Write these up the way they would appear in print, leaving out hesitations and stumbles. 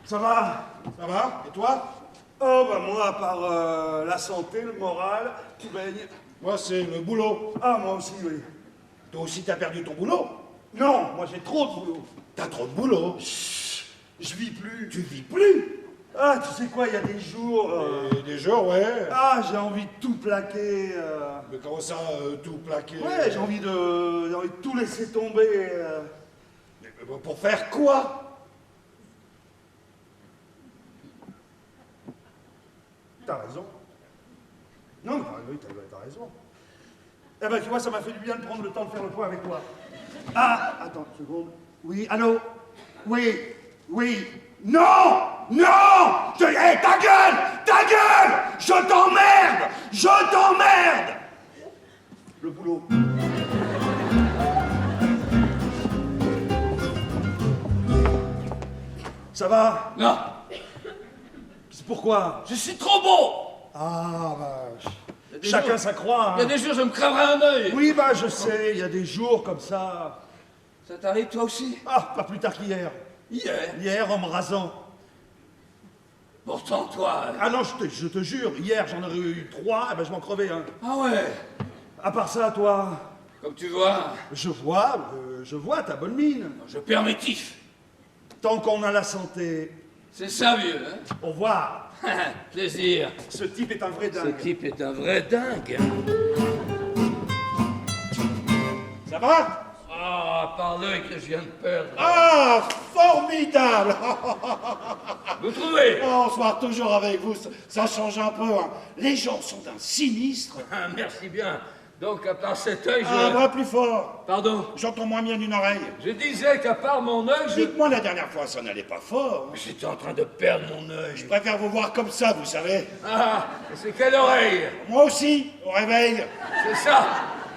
Ça va? Ça va? Et toi? Oh, bah moi, à part la santé, le moral, tout baigne. Moi, c'est le boulot. Ah, moi aussi, oui. Toi aussi, t'as perdu ton boulot? Non, moi j'ai trop de boulot. T'as trop de boulot. Chut, je vis plus. Tu vis plus? Ah, tu sais quoi, il y a des jours... Des jours, ouais. Ah, j'ai envie de tout plaquer. Mais comment ça, tout plaquer? Ouais, j'ai envie de tout laisser tomber. Mais pour faire quoi? T'as raison. Non, oui, t'as raison. Eh ben, tu vois, ça m'a fait du bien de prendre le temps de faire le point avec toi. Ah, attends une seconde. Oui, allô? Oui, oui. Non! Non! Hé, ta gueule! Ta gueule! Je t'emmerde! Je t'emmerde! Le boulot. Ça va? Non, C'est pourquoi? je suis trop beau. Ah, bah... Il y a des Chacun jours- sa croix, Il y a hein. des jours, je me crèverai un œil. Oui, bah, je sais, il y a des jours comme ça. Ça t'arrive toi aussi? Ah, pas plus tard qu'hier. Hier. Hier, en me rasant. Pourtant, toi... Ah non, je te jure, hier, j'en aurais eu 3, eh ben, je m'en crevais, hein. Ah ouais. À part ça, toi, Comme tu vois, je vois ta bonne mine. je perds mes tifs. Tant qu'on a la santé, C'est ça, vieux, hein? au revoir. Plaisir. Ce type est un vrai Ce dingue. type est un vrai dingue. Ça va? Ah, par l'œil que je viens de perdre. Ah, formidable! Vous trouvez? Bonsoir, toujours avec vous, ça change un peu. Hein. Les gens sont d'un sinistre. Ah, merci bien. Donc, à part cet œil, je... Ah, bah, plus fort. Pardon. J'entends moins bien d'une oreille. Je disais qu'à part mon œil, je... Dites-moi, la dernière fois, ça n'allait pas fort. J'étais en train de perdre mon œil. Je préfère vous voir comme ça, vous savez. Ah, et c'est quelle oreille? Moi aussi, au réveil.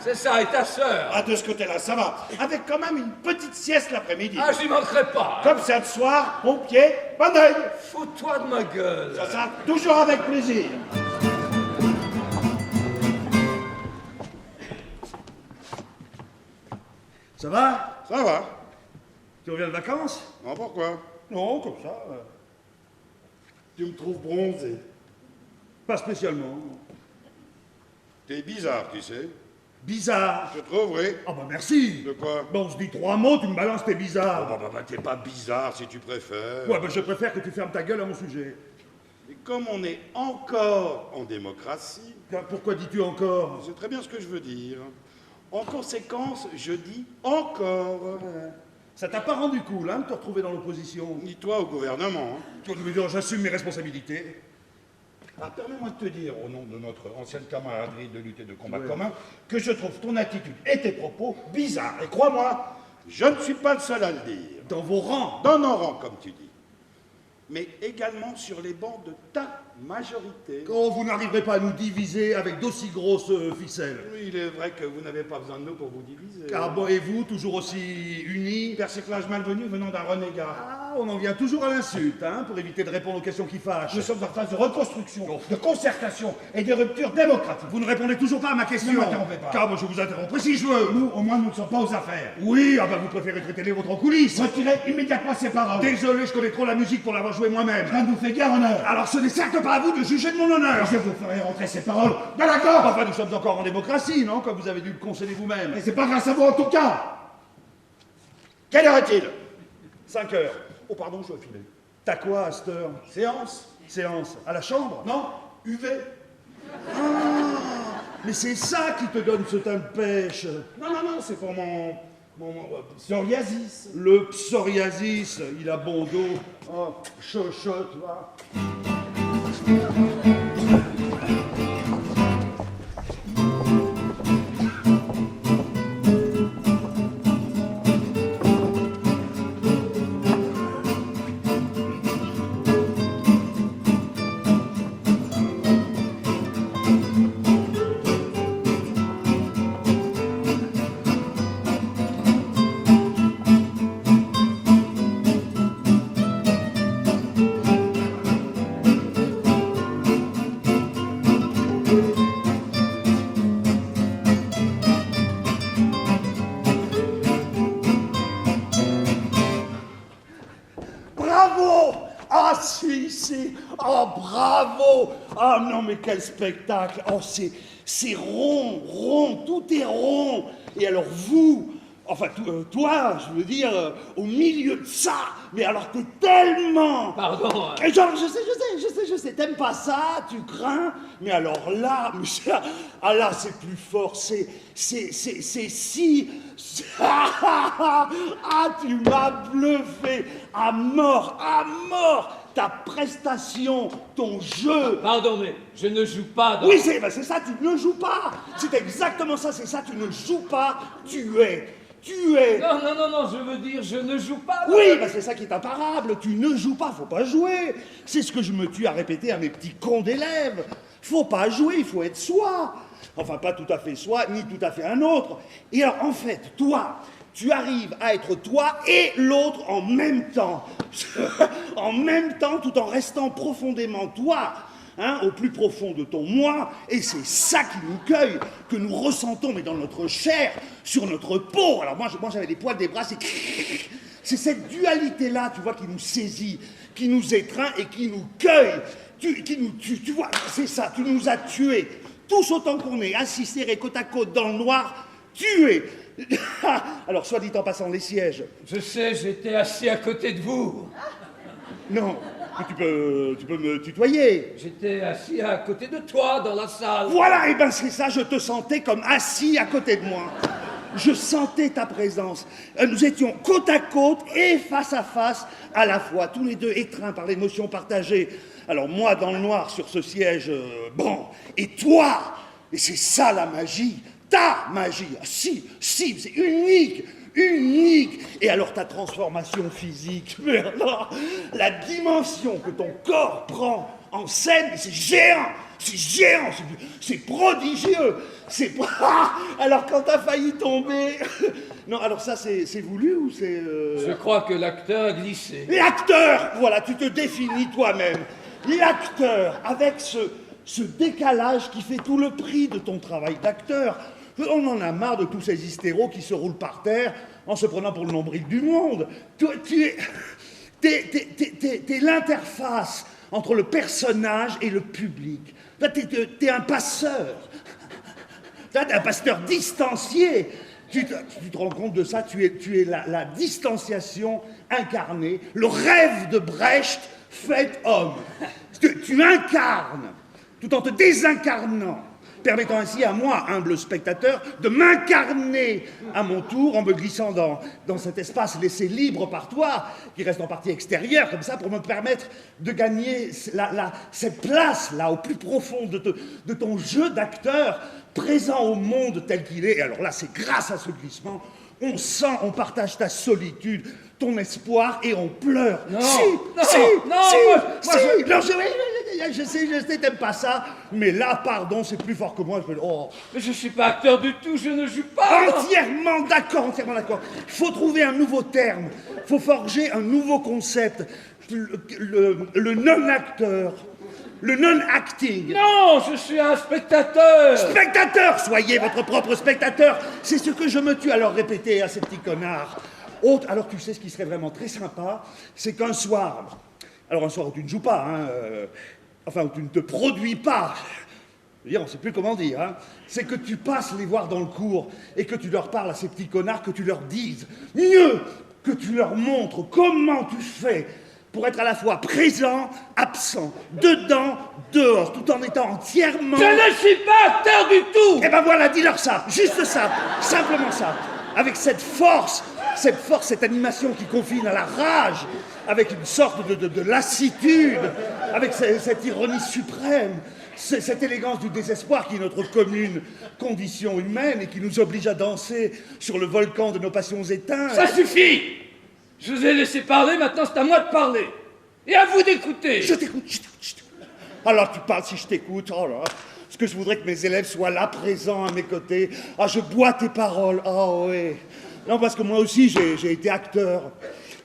C'est ça, et ta sœur? Ah, de ce côté-là, ça va. Avec quand même une petite sieste l'après-midi. Ah, j'y manquerai pas. Hein. Comme ça, le soir, bon pied, bon oeil. Fous-toi de ma gueule. Ça, toujours avec plaisir. Ça va? Ça va. Tu reviens de vacances? Non, pourquoi? Non, comme ça. Tu me trouves bronzé. Pas spécialement. T'es bizarre, tu sais. Bizarre. Je trouve, oui. Ah bah merci. De quoi? Bon, on se dit 3 mots, tu me balances tes Ah, bizarres. bah, t'es pas bizarre si tu préfères. Ouais, bah je préfère que tu fermes ta gueule à mon sujet. Et comme on est encore en démocratie, Pourquoi dis-tu encore? c'est très bien ce que je veux dire. En conséquence, je dis encore. Ça t'a pas rendu cool, hein, de te retrouver dans l'opposition? Ni toi au gouvernement. Hein. Tu veux dire, j'assume mes responsabilités. Ah, permets-moi de te dire, au nom de notre ancienne camaraderie de lutte et de combat Ouais. commun, que je trouve ton attitude et tes propos bizarres. Et crois-moi, je ne suis pas le seul à le dire. Dans vos rangs. Dans nos rangs, comme tu dis. Mais également sur les bancs de ta majorité. Oh, vous n'arriverez pas à nous diviser avec d'aussi grosses ficelles. Oui, il est vrai que vous n'avez pas besoin de nous pour vous diviser. Car bon, et vous, toujours aussi unis? Persiflage malvenu venant d'un renégat. Ah, on en vient toujours à l'insulte, hein, pour éviter de répondre aux questions qui fâchent. Nous sommes en phase de reconstruction, de concertation et de rupture démocratique. Vous ne répondez toujours pas à ma question. Ne m'interrompez pas. Car moi, je vous interromprai si je veux. Nous, au moins, nous ne sommes pas aux affaires. Oui, ah bah vous préférez traiter les vôtres en coulisses. Retirez immédiatement ces paroles. Désolé, je connais trop la musique pour l'avoir jouée moi-même. Ça nous fait bien honneur. Alors ce n'est certes pas à vous de juger de mon honneur. Je vous ferai rentrer ces paroles dans la gorge. Enfin, nous sommes encore en démocratie, non? Comme vous avez dû le concéder vous-même. Mais c'est pas grâce à vous en tout cas. Quelle heure est-il? 5 heures. Oh, pardon, je dois filer. T'as quoi à cette heure? Séance? Séance. À la chambre? Non, UV. Ah, mais c'est ça qui te donne ce teint de pêche. Non, c'est pour mon psoriasis. Le psoriasis, il a bon dos. Oh, chochotte, va. Oh, bravo! Oh non, mais quel spectacle! Oh, c'est rond, rond, tout est rond. Et alors vous, enfin toi, je veux dire, au milieu de ça, mais alors t'es tellement... Pardon. Et genre, je sais, t'aimes pas ça, tu crains, mais alors là, ah là, c'est plus fort, c'est si... Ah, tu m'as bluffé, à mort, ta prestation, ton jeu... Pardon, mais je ne joue pas dans... Oui, c'est ça, tu ne joues pas, c'est exactement ça, c'est ça, tu ne joues pas, tu es... Non, je veux dire, je ne joue pas. Oui, c'est ça qui est imparable. Tu ne joues pas, faut pas jouer. C'est ce que je me tue à répéter à mes petits cons d'élèves. Faut pas jouer, il faut être soi. Enfin, pas tout à fait soi, ni tout à fait un autre. Et alors, en fait, toi, tu arrives à être toi et l'autre en même temps. En même temps, tout en restant profondément toi. Hein, au plus profond de ton moi, et c'est ça qui nous cueille, que nous ressentons, mais dans notre chair, sur notre peau. Alors moi j'avais les poils des bras, c'est cette dualité-là, tu vois, qui nous saisit, qui nous étreint et qui nous cueille, qui nous tue, tu vois, c'est ça, tu nous as tués, tous autant qu'on est, assis serrés côte à côte dans le noir, tués. Alors soit dit en passant, les sièges. Je sais, j'étais assis à côté de vous. Non. Tu peux me tutoyer. J'étais assis à côté de toi dans la salle. Voilà, et ben c'est ça, je te sentais comme assis à côté de moi. Je sentais ta présence. Nous étions côte à côte et face à face à la fois, tous les deux étreints par l'émotion partagée. Alors moi dans le noir sur ce siège, bon, et toi, et c'est ça la magie, ta magie, ah, si, c'est unique. Et alors ta transformation physique, mais alors, la dimension que ton corps prend en scène, c'est géant, c'est prodigieux, alors quand t'as failli tomber, non, alors ça c'est voulu ou c'est... Je crois que l'acteur a glissé. L'acteur, voilà, tu te définis toi-même, l'acteur, avec ce décalage qui fait tout le prix de ton travail d'acteur. On en a marre de tous ces hystéros qui se roulent par terre en se prenant pour le nombril du monde. T'es l'interface entre le personnage et le public. T'es un passeur. T'es un pasteur distancié. Tu te rends compte de ça, tu es la distanciation incarnée, le rêve de Brecht fait homme. Tu incarnes, tout en te désincarnant, permettant ainsi à moi, humble spectateur, de m'incarner à mon tour en me glissant dans cet espace laissé libre par toi, qui reste en partie extérieur, comme ça, pour me permettre de gagner cette place-là, au plus profond de ton jeu d'acteur, présent au monde tel qu'il est. Et alors là, c'est grâce à ce glissement, on partage ta solitude, ton espoir, et on pleure. Je sais, t'aimes pas ça, mais là, pardon, c'est plus fort que moi. Mais je suis pas acteur du tout, je ne joue pas. Entièrement d'accord. Il faut trouver un nouveau terme, il faut forger un nouveau concept, le non-acteur. Le non-acting. Non, je suis un spectateur. Spectateur, soyez votre propre spectateur. C'est ce que je me tue à leur répéter à ces petits connards. Alors tu sais ce qui serait vraiment très sympa, c'est qu'un soir, alors un soir où tu ne joues pas, où tu ne te produis pas, je veux dire, on ne sait plus comment dire, c'est que tu passes les voir dans le cours et que tu leur parles à ces petits connards, que tu leur dises, mieux que tu leur montres comment tu fais pour être à la fois présent, absent, dedans, dehors, tout en étant entièrement... Je ne suis pas acteur du tout. Eh ben voilà, dis-leur ça, juste ça, simplement ça, avec cette force, cette animation qui confine à la rage, avec une sorte de lassitude, avec cette ironie suprême, cette élégance du désespoir qui est notre commune condition humaine et qui nous oblige à danser sur le volcan de nos passions éteintes. Ça suffit. Je vous ai laissé parler, maintenant c'est à moi de parler. Et à vous d'écouter. Je t'écoute. Alors tu parles si je t'écoute, oh là. Est-ce que je voudrais que mes élèves soient là, présents à mes côtés? Ah, je bois tes paroles, oh oui. Non, parce que moi aussi, j'ai été acteur.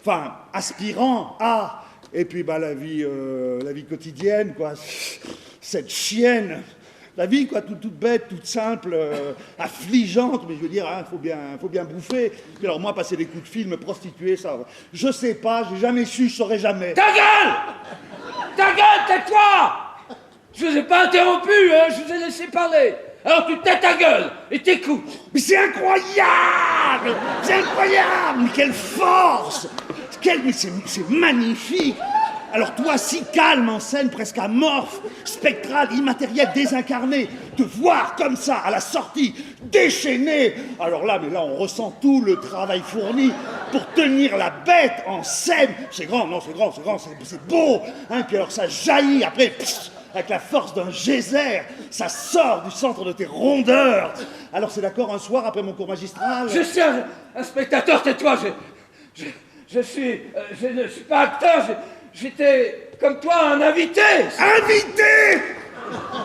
Enfin, aspirant à... Et puis, la vie quotidienne, quoi. Cette chienne. La vie, quoi, toute bête, toute simple, affligeante, mais je veux dire, faut bien bouffer. Puis alors moi, passer des coups de fil, me prostituer, ça, je sais pas, j'ai jamais su, je saurais jamais. Ta gueule. Ta gueule, tais-toi! Je vous ai pas interrompu, hein, je vous ai laissé parler. Alors tu tais ta gueule et t'écoutes. Mais c'est incroyable! C'est incroyable! Mais quelle force! Mais c'est magnifique! Alors toi, si calme en scène, presque amorphe, spectral, immatériel, désincarné, te voir comme ça, à la sortie, déchaîné, alors là, on ressent tout le travail fourni pour tenir la bête en scène. C'est grand, c'est beau, hein, puis alors ça jaillit, après, avec la force d'un geyser, ça sort du centre de tes rondeurs. Alors c'est d'accord, un soir, après mon cours magistral... Je suis un spectateur, tais-toi, je ne suis pas acteur, j'étais, comme toi, un invité. Invité!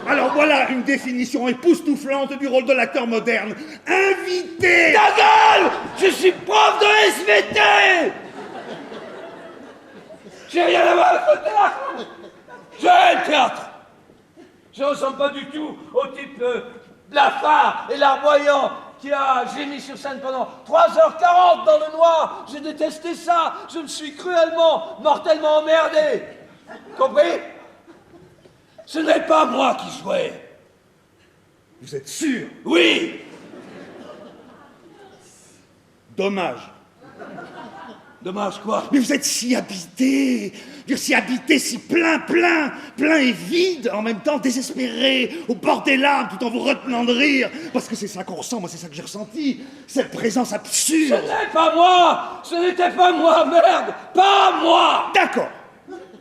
Alors voilà une définition époustouflante du rôle de l'acteur moderne. Invité! Ta gueule! Je suis prof de SVT! J'ai rien à voir avec le théâtre! J'ai le théâtre! Je ressemble pas du tout au type blafard et larmoyant qui a gémi sur scène pendant 3h40 dans le noir. J'ai détesté ça. Je me suis cruellement, mortellement emmerdé. Compris? Ce n'est pas moi qui jouais. Vous êtes sûr? Oui. Dommage. Dommage quoi? Mais vous êtes si habité, si plein et vide, en même temps désespéré, au bord des larmes, tout en vous retenant de rire, parce que c'est ça qu'on ressent, moi c'est ça que j'ai ressenti, cette présence absurde. Ce n'est pas moi! Ce n'était pas moi, merde! Pas moi!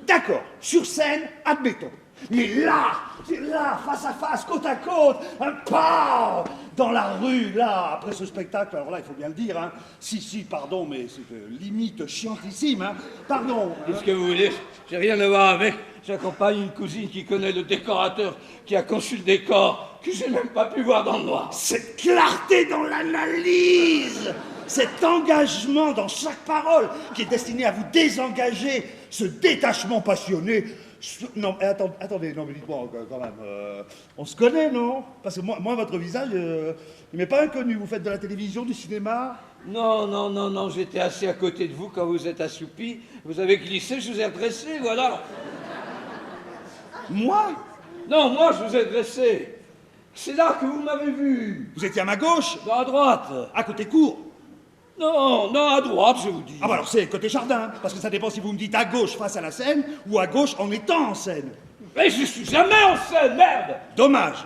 D'accord, sur scène, admettons. Mais là, face à face, côte à côte, un pas dans la rue, là, après ce spectacle, alors là, il faut bien le dire, hein. Si, pardon, mais c'est limite chiantissime, hein. Pardon. Qu'est-ce que vous voulez? J'ai rien à voir avec. J'accompagne une cousine qui connaît le décorateur, qui a conçu le décor, que j'ai même pas pu voir dans le noir. Cette clarté dans l'analyse, cet engagement dans chaque parole qui est destiné à vous désengager, ce détachement passionné. Non, attendez, non, mais dites-moi quand même, on se connaît, non? Parce que moi, votre visage, il m'est pas inconnu. Vous faites de la télévision, du cinéma? Non, j'étais assis à côté de vous quand vous êtes assoupi. Vous avez glissé, je vous ai redressé, voilà. Moi? Non, moi, je vous ai dressé. C'est là que vous m'avez vu. Vous étiez à ma gauche? Non, à droite. À côté court? Non, à droite, je vous dis. Ah bah alors c'est côté jardin, parce que ça dépend si vous me dites à gauche face à la scène, ou à gauche en étant en scène. Mais je suis jamais en scène, merde! Dommage.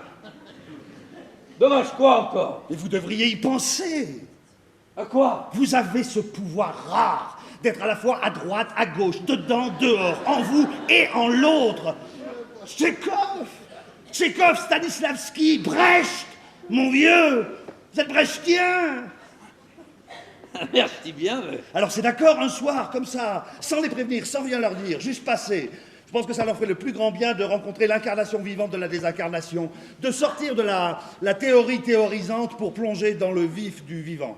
Dommage quoi encore? Mais vous devriez y penser. À quoi? Vous avez ce pouvoir rare d'être à la fois à droite, à gauche, dedans, dehors, en vous et en l'autre. Tchekhov, Stanislavski, Brecht, mon vieux, vous êtes brechtien. Merci bien. Mais... Alors c'est d'accord, un soir, comme ça, sans les prévenir, sans rien leur dire, juste passer. Je pense que ça leur ferait le plus grand bien de rencontrer l'incarnation vivante de la désincarnation, de sortir de la théorie théorisante pour plonger dans le vif du vivant.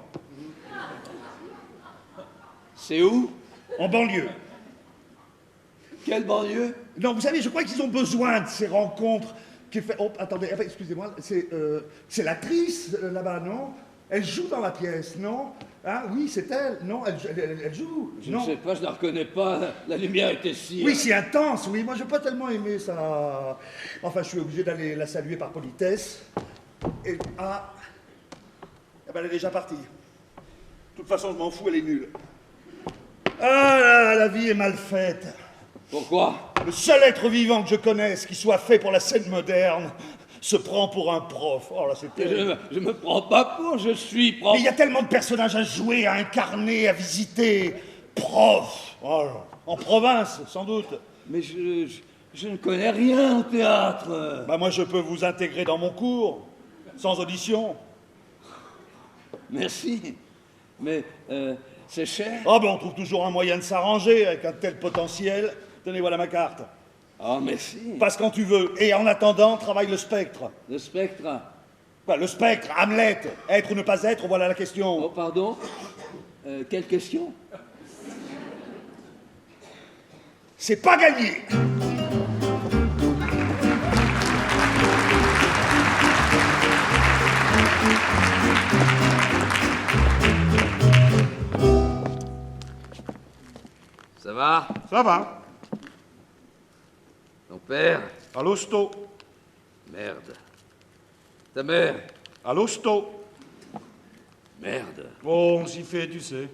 C'est où? En banlieue. Quelle banlieue? Non, vous savez, je crois qu'ils ont besoin de ces rencontres qui fait... Oh, attendez, excusez-moi, c'est l'actrice là-bas, non? Elle joue dans la pièce, non? Ah oui, c'est elle. Non, elle joue. Je non. ne sais pas, je ne la reconnais pas. La lumière était si... Oui, c'est intense, oui. Moi, je n'ai pas tellement aimé ça. Enfin, je suis obligé d'aller la saluer par politesse. Et... Ah... Eh ben, elle est déjà partie. De toute façon, je m'en fous, elle est nulle. Ah là, la vie est mal faite. Pourquoi? Le seul être vivant que je connaisse qui soit fait pour la scène moderne se prend pour un prof. Oh là, c'est terrible. Je me prends pas pour, je suis prof. Mais il y a tellement de personnages à jouer, à incarner, à visiter. Prof. Oh là. En province, sans doute. Mais je ne connais rien au théâtre. Bah moi, je peux vous intégrer dans mon cours, sans audition. Merci. Mais c'est cher. Oh ben on trouve toujours un moyen de s'arranger avec un tel potentiel. Tenez, voilà ma carte. Ah, merci. Passe quand tu veux. Et en attendant, travaille le spectre. Le spectre. Bah, le spectre, Hamlet. Être ou ne pas être, voilà la question. Oh, pardon. Quelle question? C'est pas gagné. Ça va? Ça va. Père. À l'hosto. Merde. Ta mère. À l'hosto. Merde. Oh, on s'y fait, tu sais.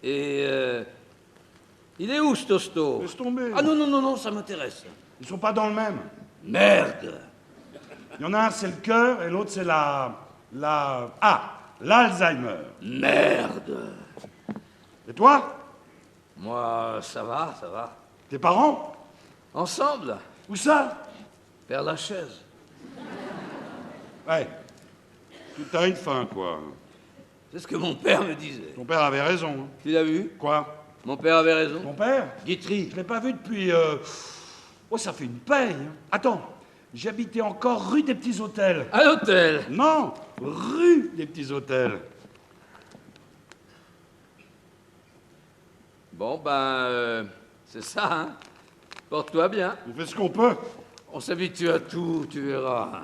Et il est où, ce tosto? Laisse tomber. Ah non, non, non, non, ça m'intéresse. Ils sont pas dans le même. Merde. Il y en a un, c'est le cœur, et l'autre, c'est l'Alzheimer. Merde. Et toi? Moi, ça va, ça va. Tes parents? Ensemble, Où ça? Père Lachaise. Ouais. Tout a une fin, quoi. C'est ce que mon père me disait. Ton père avait raison. Hein. Tu l'as vu? Quoi? Mon père avait raison. Ton père? Guitry. Je l'ai pas vu depuis... Oh, ça fait une paye. Hein. Attends, j'habitais encore rue des Petits Hôtels. À l'hôtel. Non, rue des Petits Hôtels. Bon, ben, c'est ça, hein. Porte-toi bien. On fait ce qu'on peut. On s'habitue à tout, tu verras.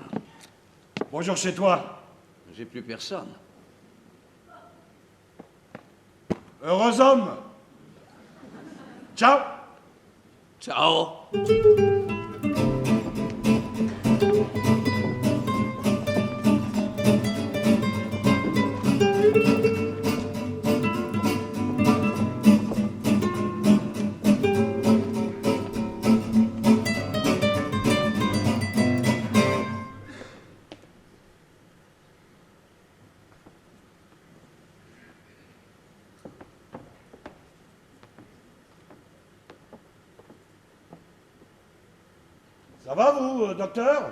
Bonjour chez toi. J'ai plus personne. Heureux homme. Ciao. Ciao. Ça va, vous, docteur?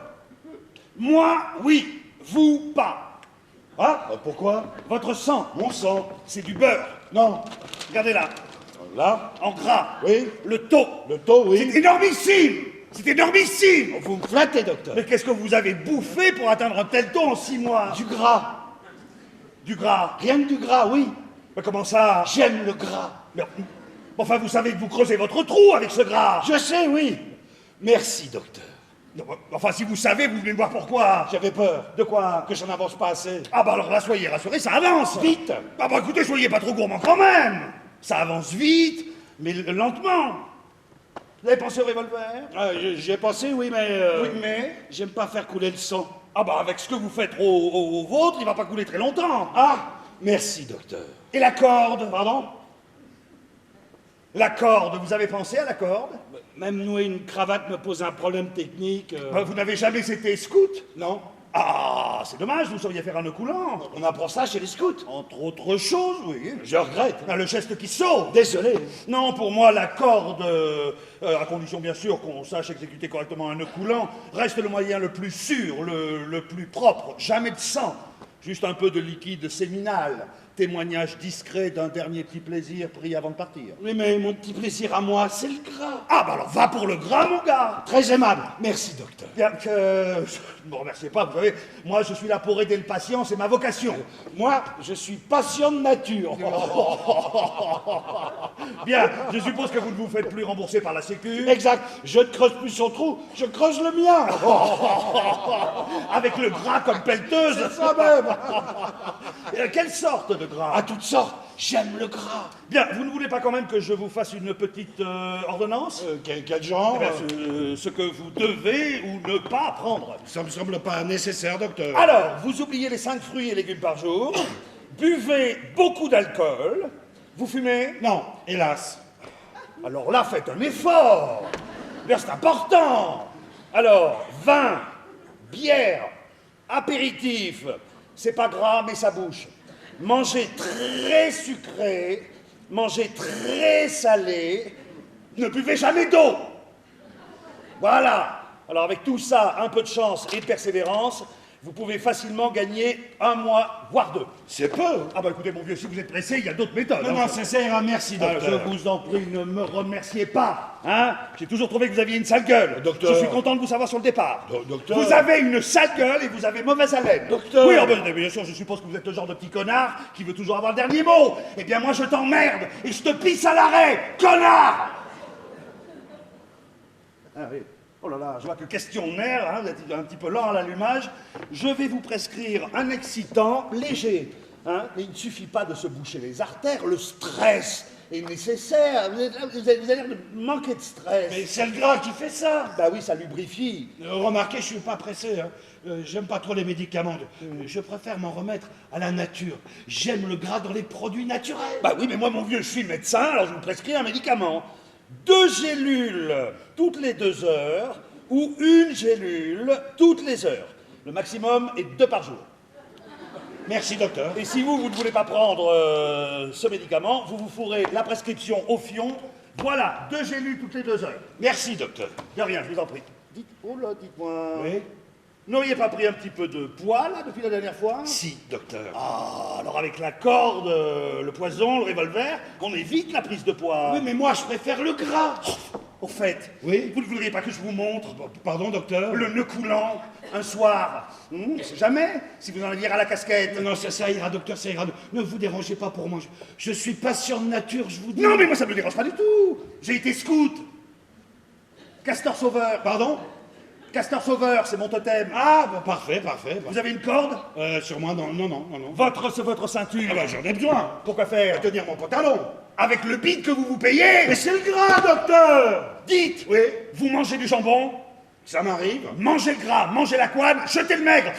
Moi, oui. Vous, pas. Ah, pourquoi? Votre sang, Mon sang. c'est du beurre. Non. Regardez là, Là? en gras. Oui. Le taux. Le taux, C'est oui. énormissime. C'est énormissime. Vous me flattez, docteur. Mais qu'est-ce que vous avez bouffé pour atteindre un tel taux en 6 mois? Du gras. Du gras. Rien que du gras, oui. Mais comment ça? J'aime le gras. Mais, enfin, vous savez que vous creusez votre trou avec ce gras. Je sais, oui. Merci, docteur. Non, enfin, si vous savez, vous venez me voir pourquoi. J'avais peur De quoi? que j'en avance pas assez. Ah bah alors là, soyez rassurés, ça avance. Vite. Ah bah écoutez, soyez pas trop gourmand quand même. Ça avance vite, mais lentement. Vous avez pensé au revolver? J'y ai pensé, oui, mais... Oui, mais... J'aime pas faire couler le sang. Ah bah avec ce que vous faites au vôtre, il va pas couler très longtemps. Ah, merci, docteur. Et la corde? Pardon? La corde, vous avez pensé à la corde? Même nouer une cravate me pose un problème technique. Bah, vous n'avez jamais été scout? Non. Ah, c'est dommage, vous sauriez faire un nœud coulant. On apprend ça chez les scouts. Entre autres choses, oui. Je regrette. Ah, le geste qui sauve. Désolé. Non, pour moi, la corde, à condition bien sûr qu'on sache exécuter correctement un nœud coulant, reste le moyen le plus sûr, le plus propre. Jamais de sang, juste un peu de liquide séminal. Témoignage discret d'un dernier petit plaisir pris avant de partir. Oui, mais mon petit plaisir à moi, c'est le gras. Ah, bah alors va pour le gras, mon gars. Très aimable. Merci, docteur. Bien que... Ne me remerciez pas, vous savez, moi je suis là pour aider le patient, c'est ma vocation. Moi, je suis patient de nature. Bien, je suppose que vous ne vous faites plus rembourser par la Sécu. Exact. Je ne creuse plus son trou, je creuse le mien. Avec le gras comme pelleteuse. C'est ça même. Quelle sorte de gras? À toutes sortes. J'aime le gras. Bien, vous ne voulez pas quand même que je vous fasse une petite ordonnance? Quel genre? Eh bien, ce que vous devez ou ne pas prendre. Ça me semble pas nécessaire, docteur. Alors, vous oubliez les 5 fruits et légumes par jour, buvez beaucoup d'alcool, vous fumez? Non, hélas. Alors là, faites un effort. Bien, c'est important. Alors, vin, bière, apéritif, c'est pas gras, mais ça bouge. Mangez très sucré, mangez très salé, ne buvez jamais d'eau. Voilà. Alors avec tout ça, un peu de chance et de persévérance, vous pouvez facilement gagner 1 mois, voire 2. C'est peu. Ah bah écoutez mon vieux, si vous êtes pressé, il y a d'autres méthodes. Non, hein. non, ça ira, merci, Ah, docteur. je vous en prie, ne me remerciez pas. Hein. J'ai toujours trouvé que vous aviez une sale gueule. Docteur. Je suis content de vous savoir sur le départ. Docteur. Vous avez une sale gueule et vous avez mauvaise haleine. Docteur. Oui, ah ben, bien sûr, je suppose que vous êtes le genre de petit connard qui veut toujours avoir le dernier mot. Eh bien, moi, je t'emmerde et je te pisse à l'arrêt, connard. Ah oui. Oh là là, je vois que questionnaire, hein, vous êtes un petit peu lent à l'allumage. Je vais vous prescrire un excitant léger. Hein, mais il ne suffit pas de se boucher les artères, le stress est nécessaire. Vous avez l'air de manquer de stress. Mais c'est le gras qui fait ça. Bah oui, ça lubrifie. Remarquez, je suis pas pressé. Hein. J'aime pas trop les médicaments. Je préfère m'en remettre à la nature. J'aime le gras dans les produits naturels. Bah oui, mais moi, mon vieux, je suis médecin, alors je vous prescris un médicament. 2 gélules toutes les 2 heures ou 1 gélule toutes les heures. Le maximum est 2 par jour. Merci, docteur. Et si vous ne voulez pas prendre ce médicament, vous vous fourrez la prescription au fion. Voilà, 2 gélules toutes les 2 heures. Merci, docteur. De rien, je vous en prie. Oh là, dites-moi. Oui? N'auriez pas pris un petit peu de poids, là, depuis la dernière fois? Si, docteur. Ah, alors avec la corde, le poison, le revolver, qu'on évite la prise de poids. Oui, mais moi, je préfère le gras. Au fait, Oui? vous ne voudriez pas que je vous montre Pardon, docteur? le nœud coulant un soir? On ne sait jamais, si vous en aviez à la casquette. Non, ça ira, docteur, ça ira. Ne vous dérangez pas pour moi. Je suis patient de nature, je vous dis. Non, mais moi, ça ne me dérange pas du tout. J'ai été scout. Castor sauveur. Pardon? Castor sauveur, c'est mon totem. Ah, bah, parfait. Vous avez une corde? Sur moi, non. Votre ceinture. Ah bah, j'en ai besoin. Pourquoi faire? Tenir mon pantalon. Avec le bide que vous payez? Mais c'est le gras, docteur. Dites, Oui, vous mangez du jambon? ça m'arrive. Mangez le gras, mangez la couenne, jetez le maigre.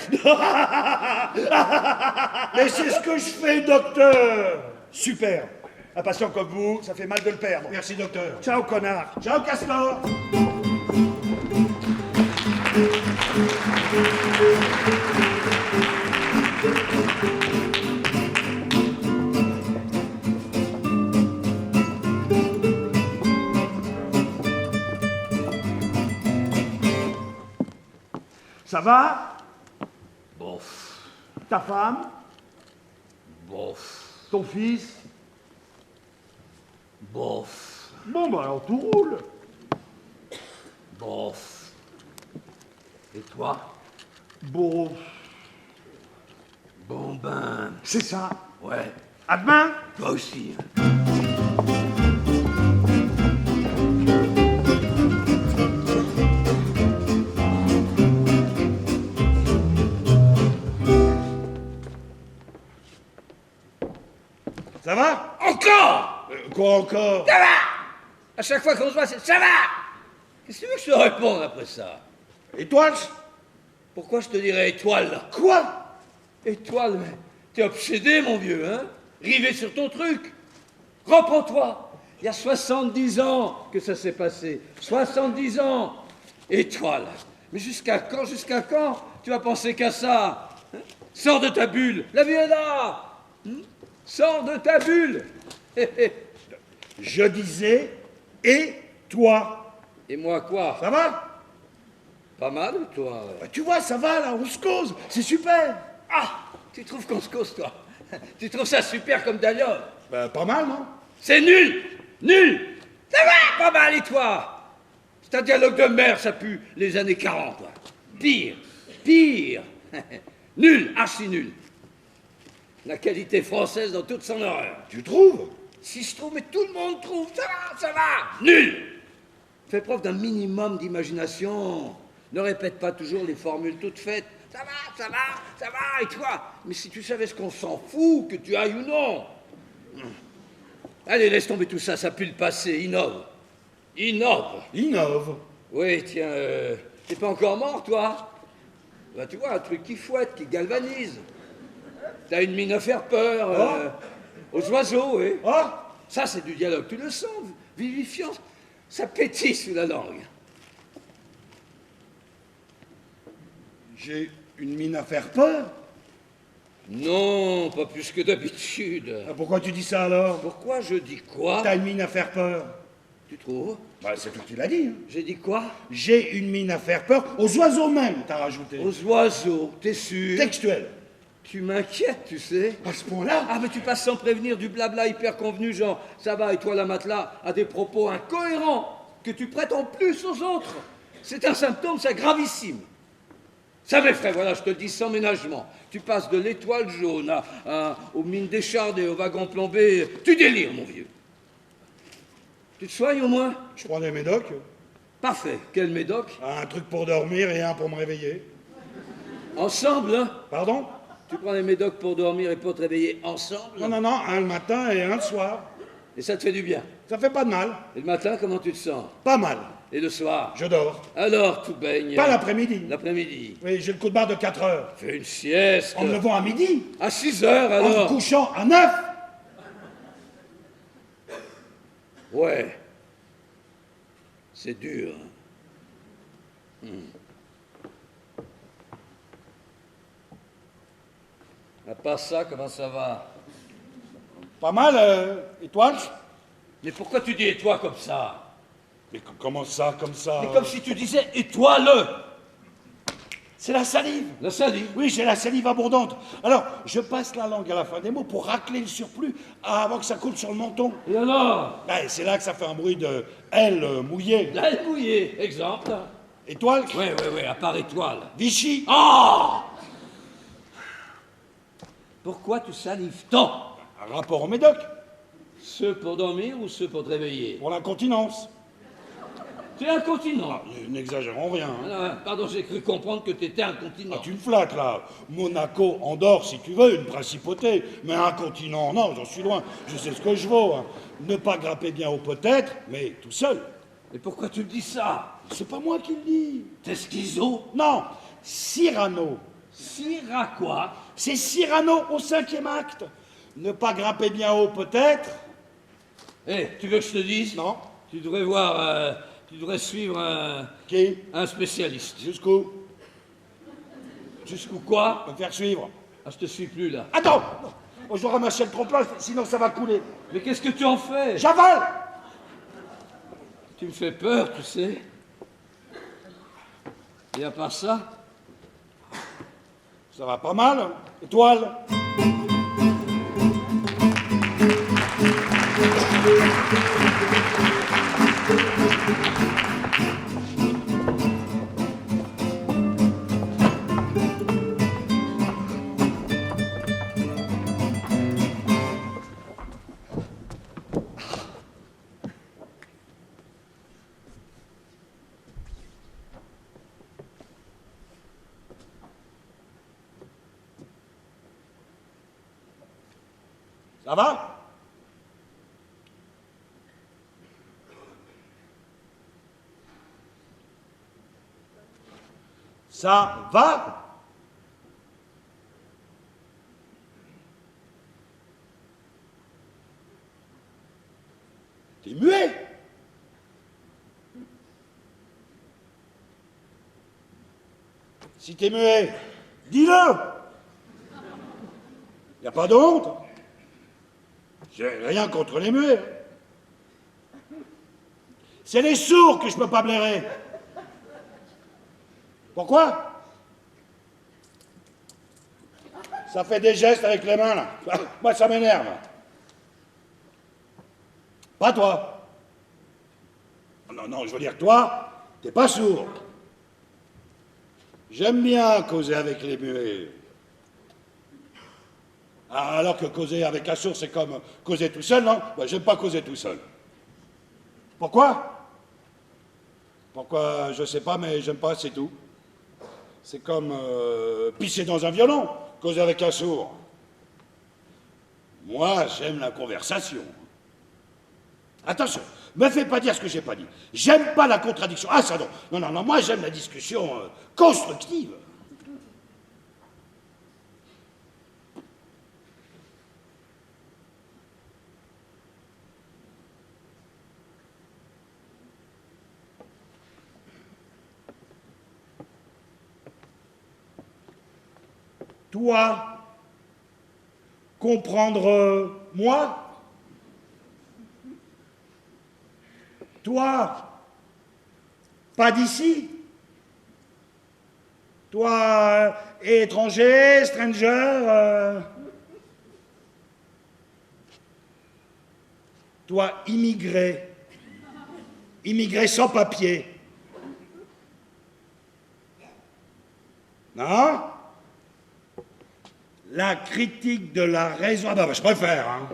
Mais c'est ce que je fais, docteur. Super. Un patient comme vous, ça fait mal de le perdre. Merci, docteur. Ciao, connard. Ciao, Castor. Ça va? Bof, Ta femme? bof, Ton fils? bof, Bon, bah alors tout roule. bof. Et toi? Bon, Bon ben, c'est ça. ouais, À demain. toi aussi. Ça va? Encore! Quoi encore? Ça va! À chaque fois qu'on se voit, c'est ça va! Qu'est-ce que tu veux que je te réponde après ça? Étoile? Pourquoi je te dirais étoile là? Quoi? Étoile, mais t'es obsédé, mon vieux, hein? Rivé sur ton truc. Reprends-toi. Il y a 70 ans que ça s'est passé. 70 ans. Étoile. Mais jusqu'à quand tu vas penser qu'à ça? Hein? Sors de ta bulle. La vie est là. Sors de ta bulle. Je disais, et toi? Et moi quoi? Ça va? Pas mal, toi? Bah, tu vois, ça va là, on se cause, c'est super. Ah! Tu trouves qu'on se cause, toi? Tu trouves ça super comme dialogue? Bah, pas mal, non? C'est nul! Nul! Ça va! Pas mal, et toi? C'est un dialogue de merde, ça pue les années 40, toi. Pire! Pire! Nul! Archi nul! La qualité française dans toute son horreur. Tu trouves? Si je trouve, mais tout le monde trouve. Ça va! Nul! Fais preuve d'un minimum d'imagination. Ne répète pas toujours les formules toutes faites. Ça va, et toi? Mais si tu savais ce qu'on s'en fout, que tu ailles ou non. Allez, laisse tomber tout ça, ça pue le passé, innove. Innove. Innove. Oui, tiens, t'es pas encore mort, toi? Bah, tu vois, un truc qui fouette, qui galvanise. T'as une mine à faire peur, aux oiseaux, oui. Oh, Ça, c'est du dialogue, tu le sens, vivifiant. Ça pétille sous la langue. j'ai une mine à faire peur. Non, pas plus que d'habitude. Ah, pourquoi tu dis ça alors? Pourquoi je dis quoi? T'as une mine à faire peur. Tu trouves? Bah, c'est toi qui l'as dit. Hein. J'ai dit quoi? J'ai une mine à faire peur aux oiseaux même, t'as rajouté. Aux oiseaux, t'es sûr? Textuel. Tu m'inquiètes, tu sais. À ce point-là? Ah, mais tu passes sans prévenir du blabla hyper convenu, genre ça va et toi la matelas, à des propos incohérents que tu prêtes en plus aux autres. C'est un symptôme, c'est gravissime. Ça m'effraie, voilà, je te le dis sans ménagement. Tu passes de l'étoile jaune aux mines déchardées, au wagon plombé. Tu délires, mon vieux. Tu te soignes au moins? Je prends des médocs. Parfait. Quel médoc? Un truc pour dormir et un pour me réveiller. Ensemble, hein? Pardon? Tu prends des médocs pour dormir et pour te réveiller ensemble? Non, un le matin et un le soir. Et ça te fait du bien. Ça fait pas de mal. Et le matin, comment tu te sens? Pas mal. Et le soir? Je dors. Alors, tout baigne. Pas l'après-midi. L'après-midi. Oui, j'ai le coup de barre de 4 heures. Fais une sieste. En me levant à midi. À 6 heures, En me alors. couchant à 9. Ouais. C'est dur. À part ça, comment ça va? Pas mal, étoile. Mais pourquoi tu dis et toi comme ça? Mais comment ça, comme ça Mais comme si tu disais étoile. C'est la salive. La salive. Oui, j'ai la salive abondante. Alors, je passe la langue à la fin des mots pour racler le surplus avant que ça coule sur le menton. Et alors? Ouais, c'est là que ça fait un bruit de L mouillée. La mouillée, exemple. Étoile. Oui, à part étoile. Vichy. Oh! Pourquoi tu salives tant? Un rapport au médoc. Ceux pour dormir ou ceux pour te réveiller? Pour l'incontinence. Tu es incontinent. N'exagérons rien. Hein. Ah, pardon, j'ai cru comprendre que tu étais incontinent. Ah, tu me flattes, là. Monaco, Andorre, si tu veux, une principauté. Mais incontinent, non, j'en suis loin. Je sais ce que je vaux. Hein. Ne pas grapper bien haut peut-être, mais tout seul. Et pourquoi tu me dis ça? C'est pas moi qui le dis. T'es schizo? Non, Cyrano. Syrah quoi? C'est Cyrano au 5e acte. Ne pas grapper bien haut peut-être. Eh, tu veux que je te dise? Non. Tu devrais voir, tu devrais suivre Qui? un spécialiste. Jusqu'où? Jusqu'où quoi? Me faire suivre. Ah, je te suis plus là. Attends. Oh, je dois ramasser le trompe-l'œil, sinon ça va couler. Mais qu'est-ce que tu en fais? J'avale. Tu me fais peur, tu sais. Et à part ça? Ça va pas mal. Étoile. Ça va? Ça va? T'es muet? Si t'es muet, dis-le! Y a pas de honte? J'ai rien contre les muets. C'est les sourds que je peux pas blairer. Pourquoi? Ça fait des gestes avec les mains, là. Moi, ça m'énerve. Pas toi. Non, je veux dire, toi, t'es pas sourd. J'aime bien causer avec les muets. Alors que causer avec un sourd, c'est comme causer tout seul, non? Ben, j'aime pas causer tout seul. Pourquoi? Pourquoi, je sais pas, mais j'aime pas, c'est tout. C'est comme pisser dans un violon, causer avec un sourd. Moi, j'aime la conversation. Attention, me fais pas dire ce que j'ai pas dit. J'aime pas la contradiction. Ah, ça non. Non, moi j'aime la discussion constructive. Toi, comprendre moi. Toi, pas d'ici. Toi, étranger, stranger. Toi, immigré. Immigré sans papier. Non? La critique de la raison. Ah ben, je préfère, hein.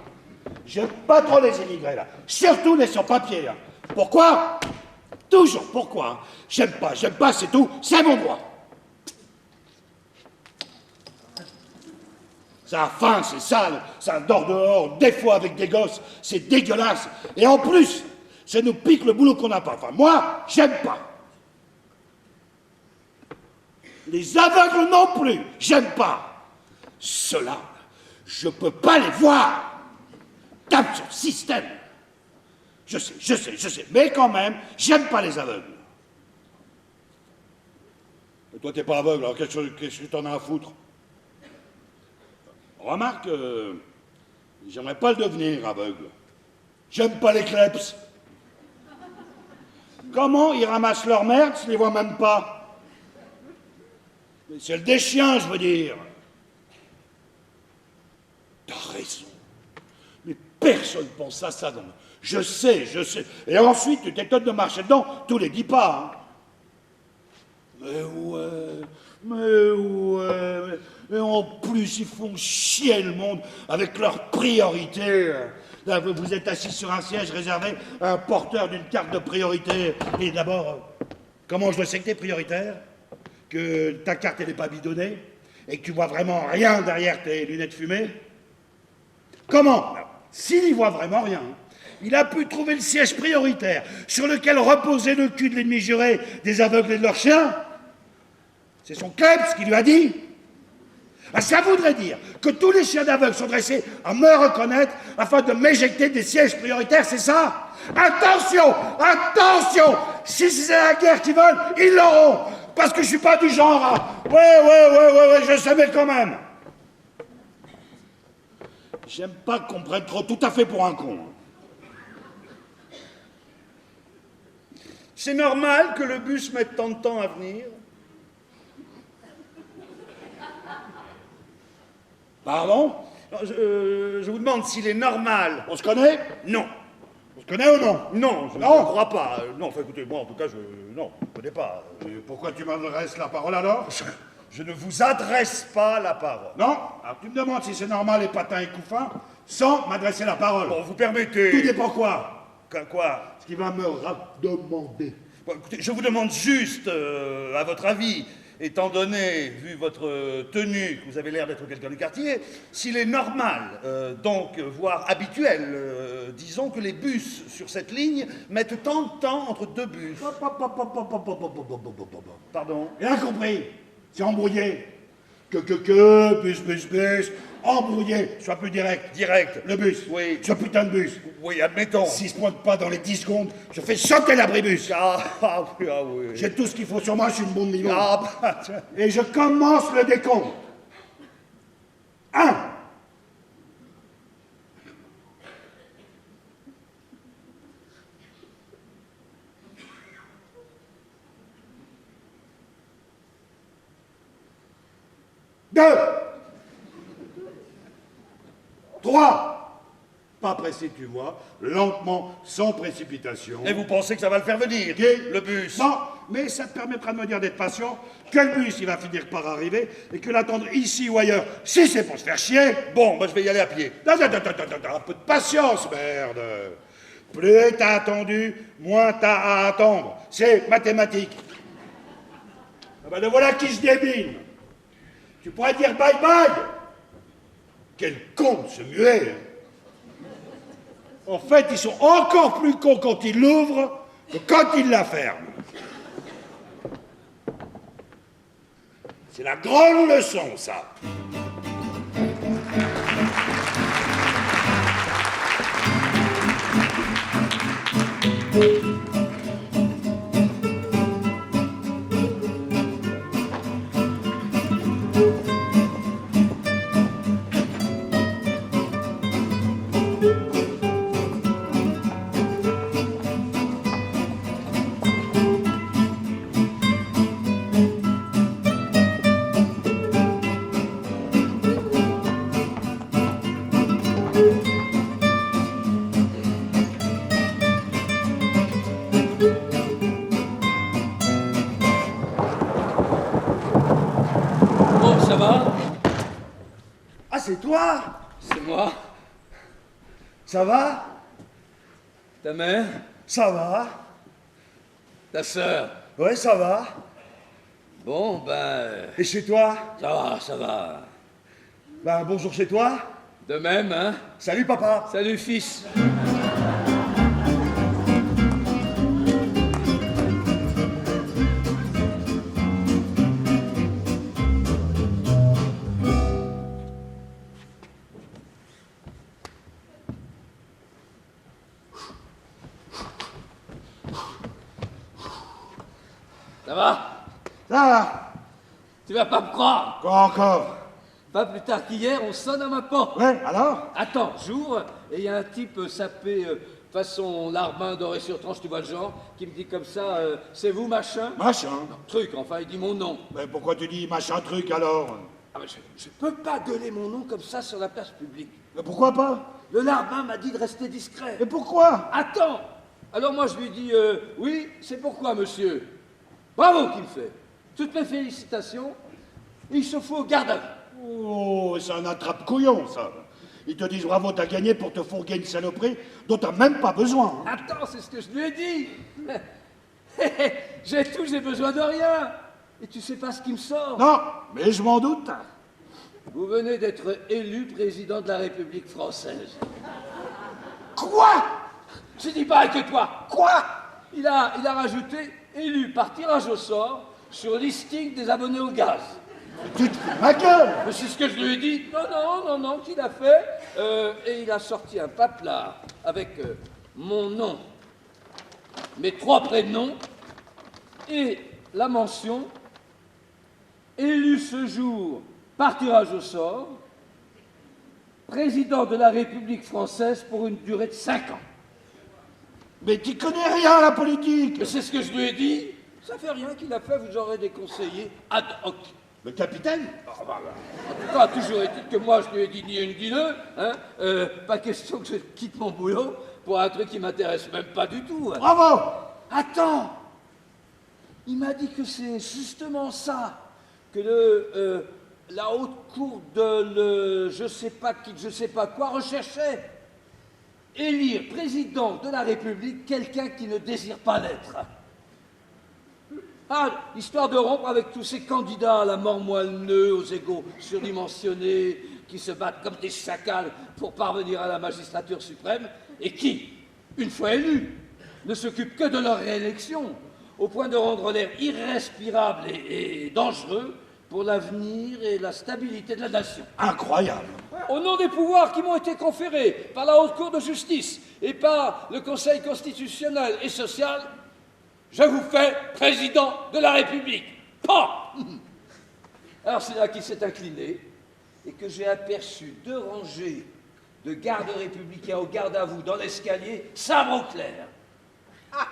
J'aime pas trop les immigrés, là. Surtout les sans-papiers, hein. Pourquoi? Toujours, pourquoi? J'aime pas, c'est tout, c'est mon droit. Ça a faim, c'est sale, ça dort dehors, des fois avec des gosses, c'est dégueulasse. Et en plus, ça nous pique le boulot qu'on n'a pas. Enfin, moi, j'aime pas. Les aveugles non plus, j'aime pas. Ceux-là, je peux pas les voir. Tape sur le système. Je sais, mais quand même, j'aime pas les aveugles. Mais toi, t'es pas aveugle, alors qu'est-ce que t'en as à foutre? Remarque, j'aimerais pas le devenir aveugle. J'aime pas les kleps. Comment ils ramassent leur merde s'ils les voient même pas? C'est le des chiens, je veux dire. T'as raison. Mais personne pense à ça. Donc. Je sais. Et ensuite, tu t'étonnes de marcher dedans tous les 10 pas. Hein. Mais ouais. Et en plus, ils font chier le monde avec leurs priorités. Là, vous êtes assis sur un siège réservé à un porteur d'une carte de priorité. Et d'abord, comment je le sais que t'es prioritaire? Que ta carte, elle n'est pas bidonnée? Et que tu vois vraiment rien derrière tes lunettes fumées? Comment? S'il y voit vraiment rien, il a pu trouver le siège prioritaire sur lequel reposait le cul de l'ennemi juré des aveugles et de leurs chiens. C'est son kleps qui lui a dit. Ah, ça voudrait dire que tous les chiens d'aveugles sont dressés à me reconnaître afin de m'éjecter des sièges prioritaires, c'est ça? Attention! Si c'est la guerre qu'ils veulent, ils l'auront! Parce que je suis pas du genre à... Ouais, je sais, mais quand même. J'aime pas qu'on me prenne trop tout à fait pour un con. C'est normal que le bus mette tant de temps à venir. Pardon? Je vous demande s'il est normal. On se connaît? Non. On se connaît ou non? Non, je ne crois pas. Non, enfin écoutez, moi en tout cas, je ne connais pas. Pourquoi tu m'adresses la parole alors? Je ne vous adresse pas la parole. Non? Alors tu me demandes si c'est normal les patins et couffins sans m'adresser la parole. Bon, vous permettez. Tout dépend quoi? Quoi? Ce qui va me demander. Bon, écoutez, je vous demande juste, à votre avis, étant donné, vu votre tenue, que vous avez l'air d'être quelqu'un du quartier, s'il est normal, donc, voire habituel, disons que les bus sur cette ligne mettent tant de temps entre deux bus. Pardon? Rien compris. C'est embrouillé. Bus, embrouillé. Sois plus direct. Direct. Le bus. Oui. Ce putain de bus. Oui, admettons. S'il se pointe pas dans les 10 secondes, je fais sauter l'abribus. Ah oui. J'ai tout ce qu'il faut sur moi, je suis une bombe niveau. Tiens. Et je commence le décompte. 1. 2. 3. Pas pressé, tu vois, lentement, sans précipitation. Et vous pensez que ça va le faire venir, Gay. le bus? Non, mais ça te permettra de me dire d'être patient, que le bus, il va finir par arriver, et que l'attendre ici ou ailleurs, si c'est pour se faire chier... Bon, je vais y aller à pied. Attends, un peu de patience, merde. Plus t'as attendu, moins t'as à attendre. C'est mathématique. Ah ben le voilà qui se débine. Tu pourrais dire bye-bye. Quel con ce muet. En fait, ils sont encore plus cons quand ils l'ouvrent que quand ils la ferment. C'est la grande leçon, ça. Bon, ça va? Ah, c'est toi? C'est moi. Ça va? Ta mère? Ça va? Ta sœur? Ouais, ça va. Bon, ben... Et chez toi? Ça va. Ben, bonjour chez toi. De même, hein? Salut, papa. Salut, fils. Ça va? Là, Tu vas pas me croire. quoi encore? Pas plus tard qu'hier, on sonne à ma porte. Ouais, alors? Attends, j'ouvre, et il y a un type sapé façon larbin doré sur tranche, tu vois le genre, qui me dit comme ça, c'est vous machin? Machin. Truc, enfin, il dit mon nom. Mais pourquoi tu dis machin truc alors? Ah, mais je peux pas gueuler mon nom comme ça sur la place publique. Mais pourquoi pas? Le larbin m'a dit de rester discret. Mais pourquoi? Attends! Alors moi je lui dis, oui, c'est pourquoi monsieur? Bravo qu'il me fait. Toutes mes félicitations. Il se fout au garde à vue. Oh, c'est un attrape-couillon, ça. Ils te disent bravo, t'as gagné pour te fourguer une saloperie dont t'as même pas besoin. Hein. Attends, c'est ce que je lui ai dit. J'ai tout, j'ai besoin de rien. Et tu sais pas ce qui me sort. Non, mais je m'en doute. Vous venez d'être élu président de la République française. Quoi? Je dis pareil que toi. Quoi? Il a rajouté élu par tirage au sort sur listing des abonnés au gaz. Tu te fous de ma gueule. Mais c'est ce que je lui ai dit. Non, qu'il a fait. Et il a sorti un paplard avec mon nom, mes 3 prénoms et la mention élu ce jour par tirage au sort, président de la République française pour une durée de 5 ans. Mais tu connais rien à la politique. Mais c'est ce que je lui ai dit. Ça fait rien qu'il a fait, vous aurez des conseillers ad hoc. Le capitaine? En tout cas, toujours est-il que moi, je lui ai dit ni une ni deux. Hein, pas question que je quitte mon boulot pour un truc qui m'intéresse même pas du tout. Hein. Bravo. Attends! Il m'a dit que c'est justement ça que la haute cour de je sais pas qui, je sais pas quoi, recherchait. Élire président de la République quelqu'un qui ne désire pas l'être. Ah, histoire de rompre avec tous ces candidats à la mort moelleux, aux égos surdimensionnés, qui se battent comme des chacals pour parvenir à la magistrature suprême, et qui, une fois élus, ne s'occupent que de leur réélection, au point de rendre l'air irrespirable et dangereux pour l'avenir et la stabilité de la nation. Incroyable. Au nom des pouvoirs qui m'ont été conférés par la Haute Cour de justice et par le Conseil constitutionnel et social, je vous fais président de la République. Pas. Alors c'est là qu'il s'est incliné et que j'ai aperçu 2 rangées de gardes républicains au garde à vous dans l'escalier, sabre au clair. Ah,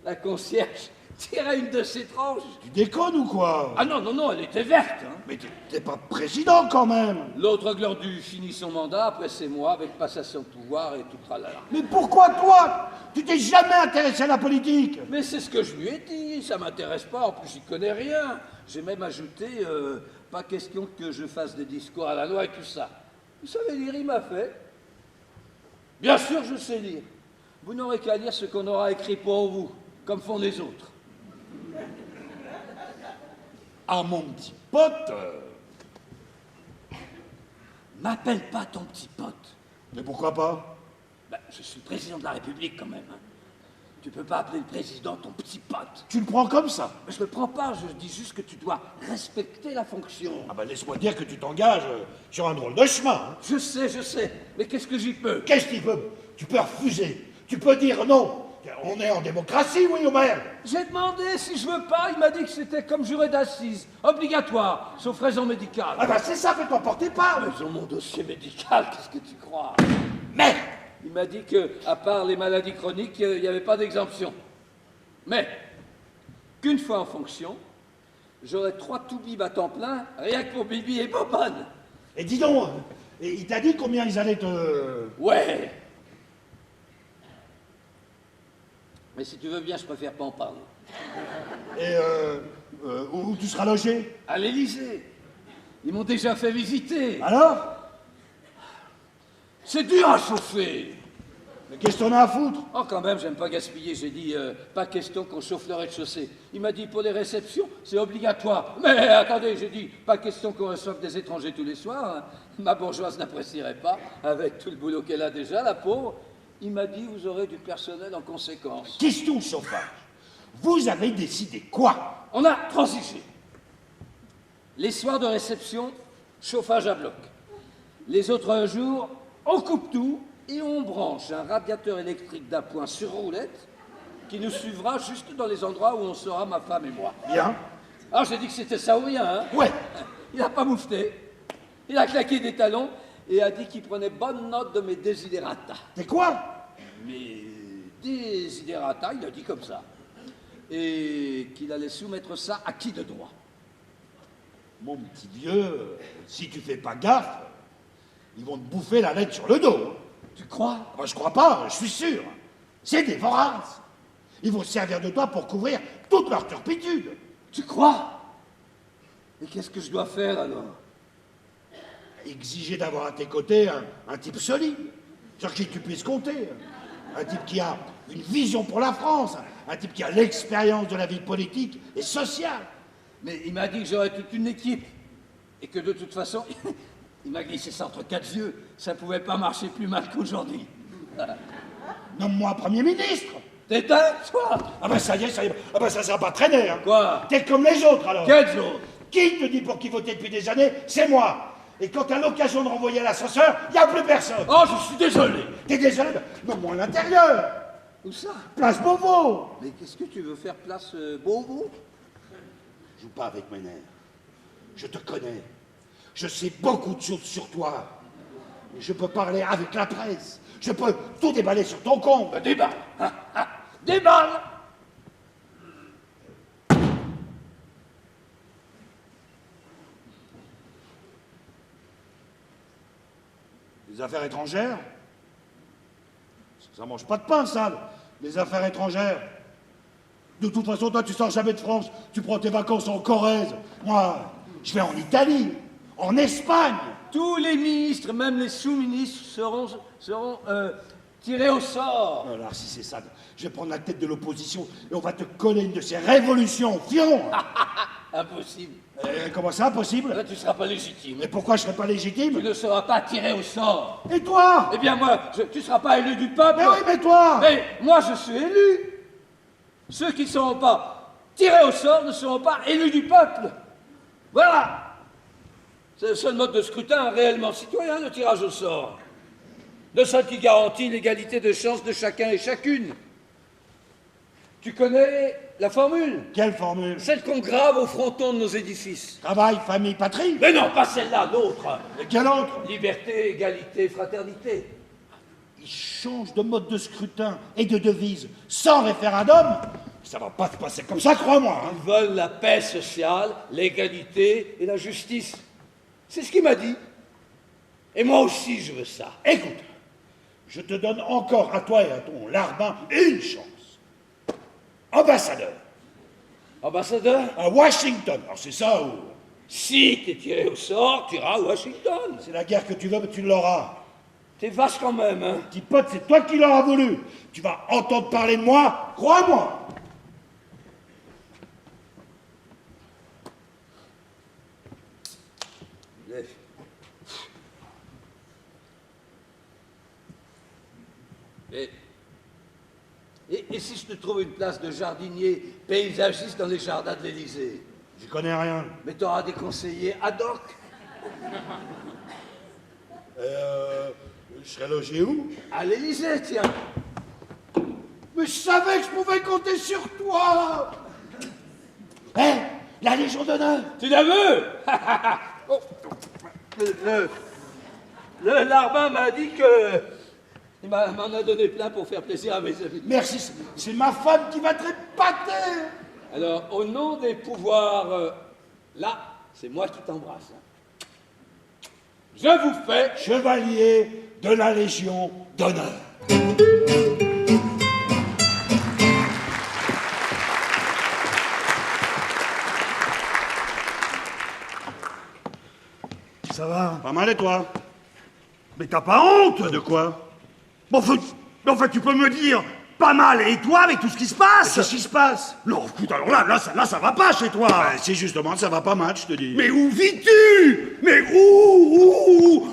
la concierge tirait une de ses tranches. Tu déconnes ou quoi? Ah non, elle était verte. Hein. Mais t'es pas président quand même. L'autre glandu finit son mandat, après c'est moi, avec passation de pouvoir et tout tralala. Mais pourquoi toi? Tu t'es jamais intéressé à la politique. Mais c'est ce que je lui ai dit, ça m'intéresse pas, en plus j'y connais rien. J'ai même ajouté, pas question que je fasse des discours à la loi et tout ça. Vous savez lire, il m'a fait. Bien sûr je sais lire. Vous n'aurez qu'à lire ce qu'on aura écrit pour vous, comme font les autres. Ah mon petit pote. M'appelle pas ton petit pote. Mais pourquoi pas? Ben, je suis le président de la République quand même. Hein. Tu peux pas appeler le président ton petit pote. Tu le prends comme ça? Mais je le prends pas, je dis juste que tu dois respecter la fonction. Ah bah laisse-moi dire que tu t'engages sur un drôle de chemin. Hein. Je sais, mais qu'est-ce que j'y peux? Qu'est-ce qu'il peut? Tu peux refuser, tu peux dire non. On est en démocratie, oui ou merde? J'ai demandé si je veux pas, il m'a dit que c'était comme juré d'assises, obligatoire, sauf raison médicale. Ah bah c'est ça, fais-toi porter part. Mais ils ont mon dossier médical, qu'est-ce que tu crois? Mais il m'a dit que, à part les maladies chroniques, il n'y avait pas d'exemption. Mais qu'une fois en fonction, j'aurai 3 toubibs à temps plein, rien que pour Bibi et Bobonne. Et dis donc, et il t'a dit combien ils allaient te... Ouais. Mais si tu veux bien, je préfère pas en parler. Et où tu seras logé? À l'Élysée. Ils m'ont déjà fait visiter. Alors? C'est dur à chauffer. Mais qu'est-ce qu'on a à foutre? Oh, quand même, j'aime pas gaspiller. J'ai dit, pas question qu'on chauffe le rez-de-chaussée. Il m'a dit, pour les réceptions, c'est obligatoire. Mais attendez, j'ai dit, pas question qu'on reçoive des étrangers tous les soirs. Hein. Ma bourgeoise n'apprécierait pas, avec tout le boulot qu'elle a déjà, la pauvre. Il m'a dit, vous aurez du personnel en conséquence. Question chauffage. Vous avez décidé quoi? On a transigé. Les soirs de réception, chauffage à bloc. Les autres jours, on coupe tout et on branche un radiateur électrique d'appoint sur roulette qui nous suivra juste dans les endroits où on sera, ma femme et moi. Bien. Alors j'ai dit que c'était ça ou rien, hein. Ouais. Il n'a pas moufté. Il a claqué des talons et a dit qu'il prenait bonne note de mes desiderata. C'est quoi? Mes desiderata, il a dit comme ça. Et qu'il allait soumettre ça à qui de droit? Mon petit vieux, si tu fais pas gaffe, ils vont te bouffer la lettre sur le dos. Tu crois? Moi, je crois pas, je suis sûr. C'est des voraces. Ils vont se servir de toi pour couvrir toute leur turpitude. Tu crois? Et qu'est-ce que je dois faire alors? Exiger d'avoir à tes côtés un type solide, sur qui tu puisses compter. Un type qui a une vision pour la France, un type qui a l'expérience de la vie politique et sociale. Mais il m'a dit que j'aurais toute une équipe. Et que de toute façon, il m'a glissé ça entre quatre yeux. Ça pouvait pas marcher plus mal qu'aujourd'hui. Nomme-moi Premier ministre. T'éteins, toi? Ah ben ça y est, ça y est. Ah ben ça va pas traîner. Hein. Quoi? T'es comme les autres alors. Quels autres? Qui te dit pour qui voter depuis des années? C'est moi. Et quand t'as l'occasion de renvoyer l'ascenseur, y a plus personne. Oh, je suis désolé. T'es désolé? Nomme-moi l'intérieur. Où ça? Place Beauvau. Mais qu'est-ce que tu veux faire place Beauvau? Joue pas avec mes nerfs. Je te connais. Je sais beaucoup de choses sur toi. Et je peux parler avec la presse. Je peux tout déballer sur ton compte. Déballe. Déballe. Les affaires étrangères? Ça mange pas de pain, sale. Les affaires étrangères. De toute façon, toi, tu sors jamais de France. Tu prends tes vacances en Corrèze. Moi, je vais en Italie, en Espagne. Tous les ministres, même les sous-ministres, seront tirés au sort. Alors, si c'est ça, je vais prendre la tête de l'opposition et on va te coller une de ces révolutions, fion. Impossible. Comment ça, impossible? Là, tu ne seras pas légitime. Mais pourquoi je serais pas Tu légitime? ne seras pas tiré au sort. Et toi? Eh bien, moi, tu ne seras pas élu du peuple. Mais oui, mais toi? Mais moi, je suis élu. Ceux qui ne seront pas tirés au sort ne seront pas élus du peuple. Voilà. C'est le seul mode de scrutin réellement citoyen, le tirage au sort. Le seul qui garantit l'égalité de chance de chacun et chacune. Tu connais la formule? Quelle formule? Celle qu'on grave au fronton de nos édifices. Travail, famille, patrie? Mais non, pas celle-là, l'autre. Et quelle autre? Liberté, égalité, fraternité. Ils changent de mode de scrutin et de devise sans référendum. Ça va pas se passer comme ça, crois-moi. Hein. Ils veulent la paix sociale, l'égalité et la justice. C'est ce qu'il m'a dit. Et moi aussi, je veux ça. Écoute, je te donne encore à toi et à ton larbin une chance. Ambassadeur Ambassadeur? à Washington. Alors c'est ça ou... Si t'es tiré au sort, tu iras à Washington. C'est la guerre que tu veux, mais tu l'auras. T'es vache quand même, hein? Petit pote, c'est toi qui l'auras voulu. Tu vas entendre parler de moi, crois-moi. Et si je te trouve une place de jardinier paysagiste dans les jardins de l'Élysée? J'y connais rien. Mais t'auras des conseillers ad hoc. Je serais logé où? À l'Élysée, tiens. Mais je savais que je pouvais compter sur toi. Hé, la Légion d'honneur. Tu la veux? Oh. Le larbin m'a dit que... Il m'en a donné plein pour faire plaisir à mes amis. Merci, c'est ma femme qui va te répater. Alors, au nom des pouvoirs... là, c'est moi qui t'embrasse. Je vous fais... Chevalier de la Légion d'honneur. Ça va? Pas mal et toi? Mais t'as pas honte? De quoi? Bon, Mais enfin, tu peux me dire, pas mal, et toi, avec tout ce qui se passe? Qu'est-ce qui se passe? Non, écoute, alors là, ça va pas chez toi. Si justement ça va pas mal, je te dis. Mais où vis-tu? Mais où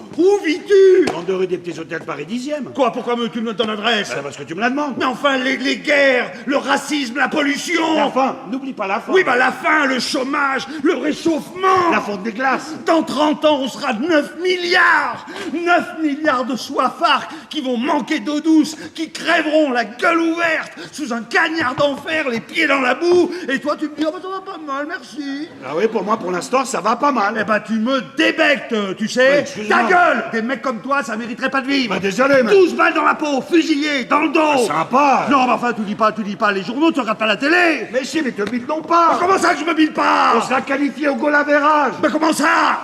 vis-tu? 32 rue des Petits Hôtels Paris 10e. Quoi, pourquoi tu me donnes ton adresse? Parce que tu me la demandes. Mais enfin, les guerres, le racisme, la pollution. La faim, n'oublie pas la faim. Oui, bah la faim, le chômage, le réchauffement. La fonte des glaces. Dans 30 ans, on sera 9 milliards. 9 milliards de soifards qui vont manquer d'eau douce, qui crèveront la gueule ouverte, sous un cagnard d'enfer, les pieds dans la boue. Et toi, tu me dis, oh, bah, ça va pas mal, merci. Ah oui, pour moi, pour l'instant, ça va pas mal. Eh ben, tu me débectes, tu Ouais, sais. excuse-moi. Ta gueule. Des mecs comme toi, ça mériterait pas de vivre. Bah, désolé, mais... 12 balles dans la peau, fusillé, dans le dos. Sympa. Non, mais enfin, tu dis pas les journaux, tu regardes pas la télé. Mais si, mais te bidons pas. Comment ça que je me bile On pas? sera qualifié au goal average. Mais comment ça?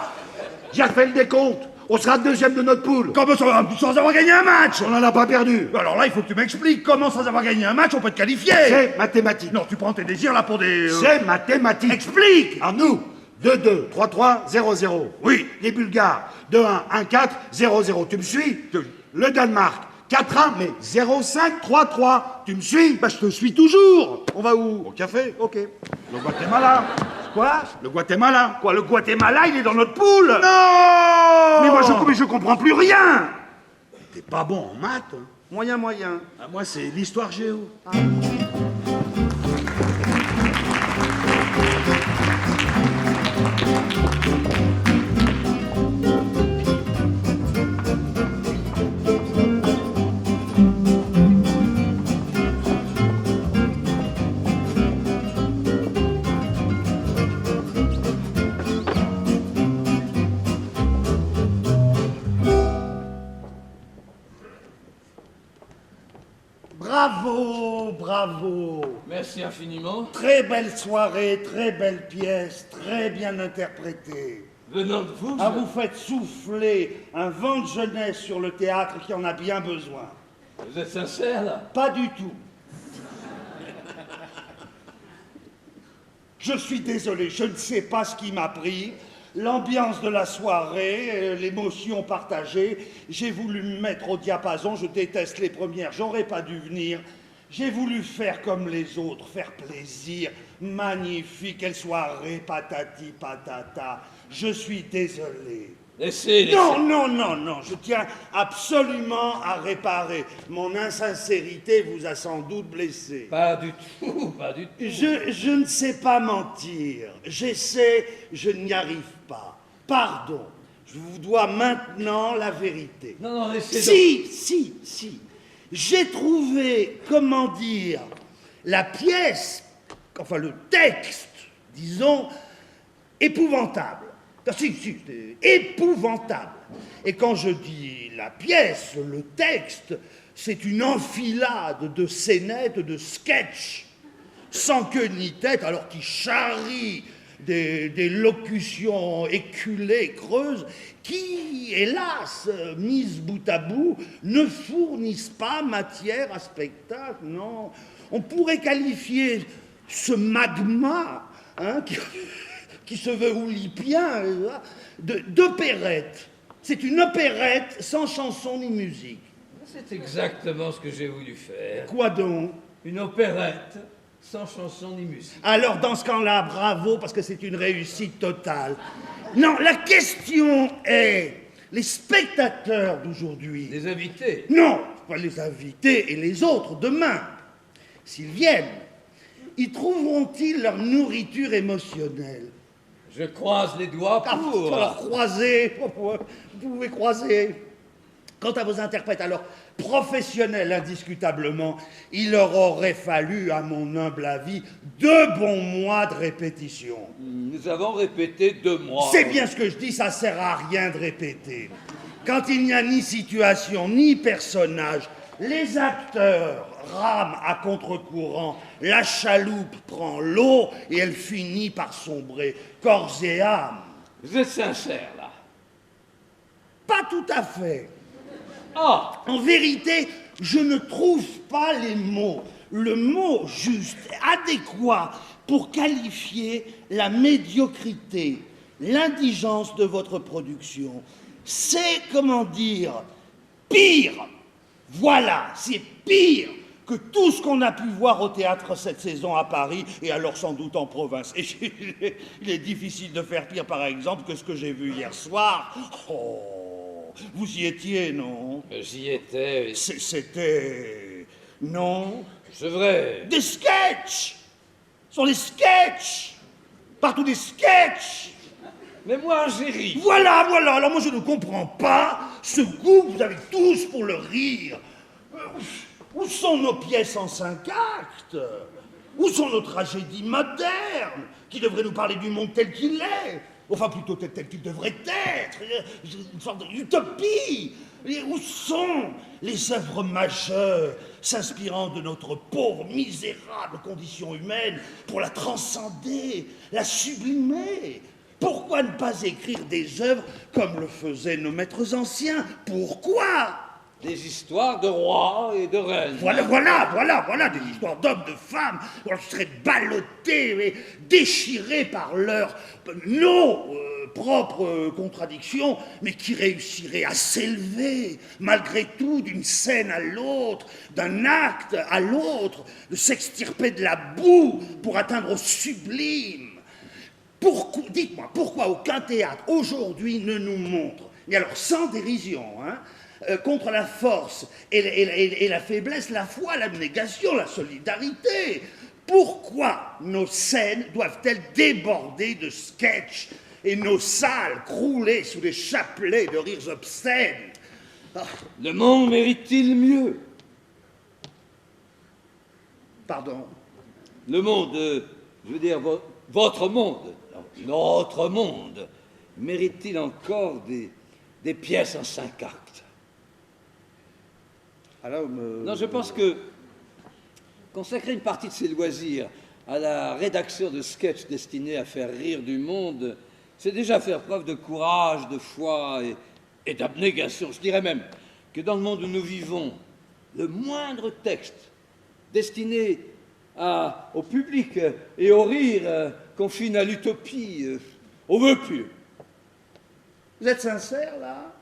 J'ai refait le décompte. On sera deuxième de notre poule. Comment ça, sans avoir gagné un match? On n'en a pas perdu. Alors là, il faut que tu m'expliques comment, sans avoir gagné un match, on peut te qualifier. C'est mathématique. Non, tu prends tes désirs là pour des... C'est mathématique. Explique. Alors nous, 2-2, 3-3, 0-0. Oui. Les Bulgares, 2-1, 1-4, 0-0. Tu me suis? Le Danemark, 4-1, mais 0-5, 3-3. Tu me suis? Bah, je te suis toujours. On va où? Au café. Ok. Le Guatemala. Quoi? Le Guatemala. Quoi, le Guatemala, il est dans notre poule? Non. Mais moi, je comprends plus rien. T'es pas bon en maths, hein? Moyen. Ah, moi, c'est l'histoire géo. Bravo. Merci infiniment. Très belle soirée, très belle pièce, très bien interprétée. Venant de vous, Ah, vous faites souffler un vent de jeunesse sur le théâtre qui en a bien besoin. vous êtes sincère, là? Pas du tout. Je suis désolé, je ne sais pas ce qui m'a pris. L'ambiance de la soirée, l'émotion partagée, j'ai voulu me mettre au diapason, je déteste les premières, j'aurais pas dû venir. J'ai voulu faire comme les autres, faire plaisir. Magnifique, quelle soirée, patati patata. Je suis désolé. Laissez. Non, je tiens absolument à réparer. Mon insincérité vous a sans doute blessé. Pas du tout, pas du tout. Je ne sais pas mentir. J'essaie, je n'y arrive pas. Pardon. Je vous dois maintenant la vérité. Non, laissez. Si. J'ai trouvé, comment dire, la pièce, enfin le texte, disons, épouvantable. Si, c'est épouvantable. Et quand je dis la pièce, le texte, c'est une enfilade de scénettes, de sketchs, sans queue ni tête, alors qui charrient des locutions éculées, creuses, qui, hélas, mises bout à bout, ne fournissent pas matière à spectacle, non. On pourrait qualifier ce magma, qui se veut oulipien, d'opérette. C'est une opérette sans chanson ni musique. C'est exactement ce que j'ai voulu faire. Quoi donc? Une opérette sans chanson ni musique. Alors, dans ce cas-là, bravo, parce que c'est une réussite totale. Non, la question est, les spectateurs d'aujourd'hui... Les invités. Non, pas les invités et les autres demain, s'ils viennent, y trouveront-ils leur nourriture émotionnelle? Je croise les doigts pour... Alors, croisez, vous pouvez croiser. Quant à vos interprètes, alors, professionnels indiscutablement, il leur aurait fallu, à mon humble avis, 2 bons mois de répétition. Nous avons répété 2 mois. C'est bien ce que je dis, ça sert à rien de répéter. Quand il n'y a ni situation, ni personnage, les acteurs rament à contre-courant, la chaloupe prend l'eau et elle finit par sombrer, corps et âme. Vous êtes sincère, là? Pas tout à fait. Ah! En vérité, je ne trouve pas les mots, le mot juste, adéquat pour qualifier la médiocrité, l'indigence de votre production. C'est, comment dire, pire Voilà, c'est pire que tout ce qu'on a pu voir au théâtre cette saison à Paris, et alors sans doute en province. Et il est difficile de faire pire, par exemple, que ce que j'ai vu hier soir. Oh, vous y étiez, non? J'y étais. C'était... non? C'est vrai. Des sketchs! Ce sont des sketchs! Partout des sketchs! Mais moi, j'ai ri. Voilà. Alors moi, je ne comprends pas ce goût que vous avez tous pour le rire. Où sont nos pièces en 5 actes? Où sont nos tragédies modernes qui devraient nous parler du monde tel qu'il est? Enfin, plutôt tel qu'il devrait être. Une sorte d'utopie. Où sont les œuvres majeures s'inspirant de notre pauvre, misérable condition humaine pour la transcender, la sublimer? Pourquoi ne pas écrire des œuvres comme le faisaient nos maîtres anciens? Pourquoi? Des histoires de rois et de reines. Voilà, des histoires d'hommes, de femmes, qui seraient ballottés et déchirés par nos propres contradictions, mais qui réussiraient à s'élever, malgré tout, d'une scène à l'autre, d'un acte à l'autre, de s'extirper de la boue pour atteindre au sublime. Dites-moi, pourquoi aucun théâtre aujourd'hui ne nous montre, et alors sans dérision, contre la force et la faiblesse, la foi, l'abnégation, la solidarité? Pourquoi nos scènes doivent-elles déborder de sketchs et nos salles crouler sous les chapelets de rires obscènes? Le monde mérite-t-il mieux? Pardon? Le monde, je veux dire, votre monde, notre monde, mérite-t-il encore des pièces en 5 actes? Alors, Non, je pense que consacrer une partie de ses loisirs à la rédaction de sketchs destinés à faire rire du monde, c'est déjà faire preuve de courage, de foi et d'abnégation. Je dirais même que dans le monde où nous vivons, le moindre texte destiné au public et au rire confine à l'utopie, au vœu pieux. vous êtes sincère, là?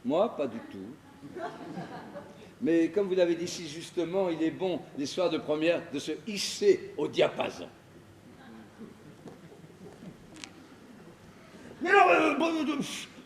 Moi, pas du tout. Mais comme vous l'avez dit si justement, il est bon, les soirs de première, de se hisser au diapason. Mais alors,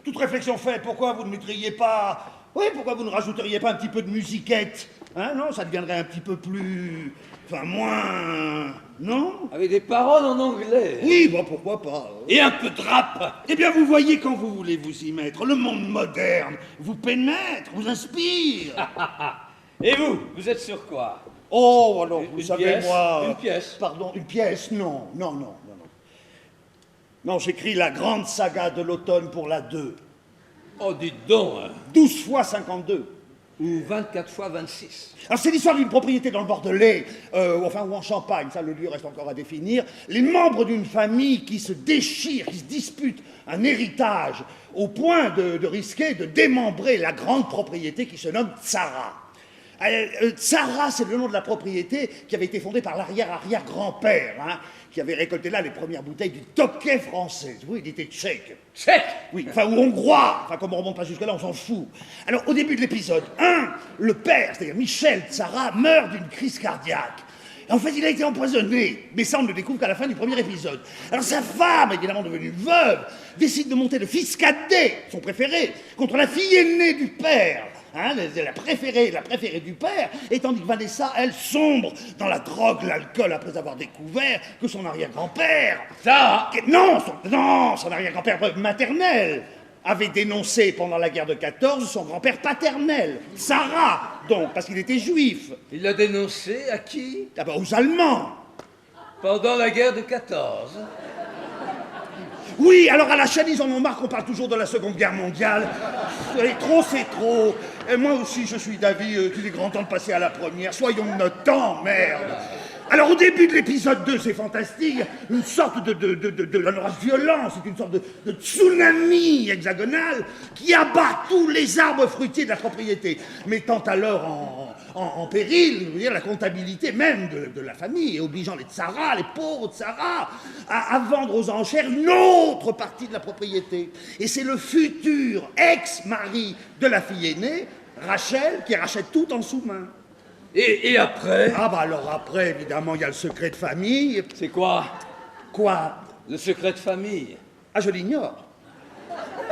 toute réflexion faite, pourquoi vous ne mettriez pas... Oui, pourquoi vous ne rajouteriez pas un petit peu de musiquette? Non, ça deviendrait un petit peu plus... Enfin, moins... Non? Avec des paroles en anglais. Oui, bon, pourquoi pas? Et un peu de rap. Eh bien, vous voyez quand vous voulez vous y mettre. Le monde moderne vous pénètre, vous inspire. Et vous êtes sur quoi? Oh, alors, vous Une savez, pièce, moi... une pièce. Pardon, une pièce? Non. Non, j'écris la grande saga de l'automne pour la 2. Oh, dites donc, 12 fois 52. ou 24 fois 26. Alors, c'est l'histoire d'une propriété dans le Bordelais, ou en Champagne, ça, le lieu reste encore à définir. Les membres d'une famille qui se déchirent, qui se disputent un héritage, au point de risquer de démembrer la grande propriété qui se nomme Tsara. Tsara, c'est le nom de la propriété qui avait été fondée par l'arrière-arrière-grand-père, qui avait récolté là les premières bouteilles du Tokay français. Oui, il était tchèque. Tchèque? Oui, enfin, ou hongrois. Enfin, comme on remonte pas jusque-là, on s'en fout. Alors, au début de l'épisode 1, le père, c'est-à-dire Michel Tsara, meurt d'une crise cardiaque. Et en fait, il a été empoisonné. Mais ça, on ne le découvre qu'à la fin du premier épisode. Alors, sa femme, évidemment devenue veuve, décide de monter le fils cadet, son préféré, contre la fille aînée du père. La préférée du père, et tandis que Vanessa, elle, sombre dans la drogue, l'alcool, après avoir découvert que son arrière-grand-père... Ça son arrière-grand-père maternel avait dénoncé pendant la guerre de 14 son grand-père paternel, Sarah, donc, parce qu'il était juif. Il l'a dénoncé à qui? Aux Allemands. Pendant la guerre de 14. Oui, alors à la chaîne, ils en ont marre qu'on parle toujours de la Seconde Guerre mondiale. C'est trop. Et moi aussi, je suis d'avis qu'il est grand temps de passer à la première. Soyons de notre temps, merde. Alors au début de l'épisode 2, c'est fantastique, une sorte de orage violent, c'est une sorte de tsunami hexagonal qui abat tous les arbres fruitiers de la propriété, mettant alors en péril, je veux dire, la comptabilité même de la famille, et obligeant les Tsara, les pauvres Tsara, à vendre aux enchères une autre partie de la propriété. Et c'est le futur ex-mari de la fille aînée, Rachel qui rachète tout en sous-main. Et après? Ah bah alors après, évidemment, il y a le secret de famille. C'est quoi? Quoi? Le secret de famille. Ah, je l'ignore.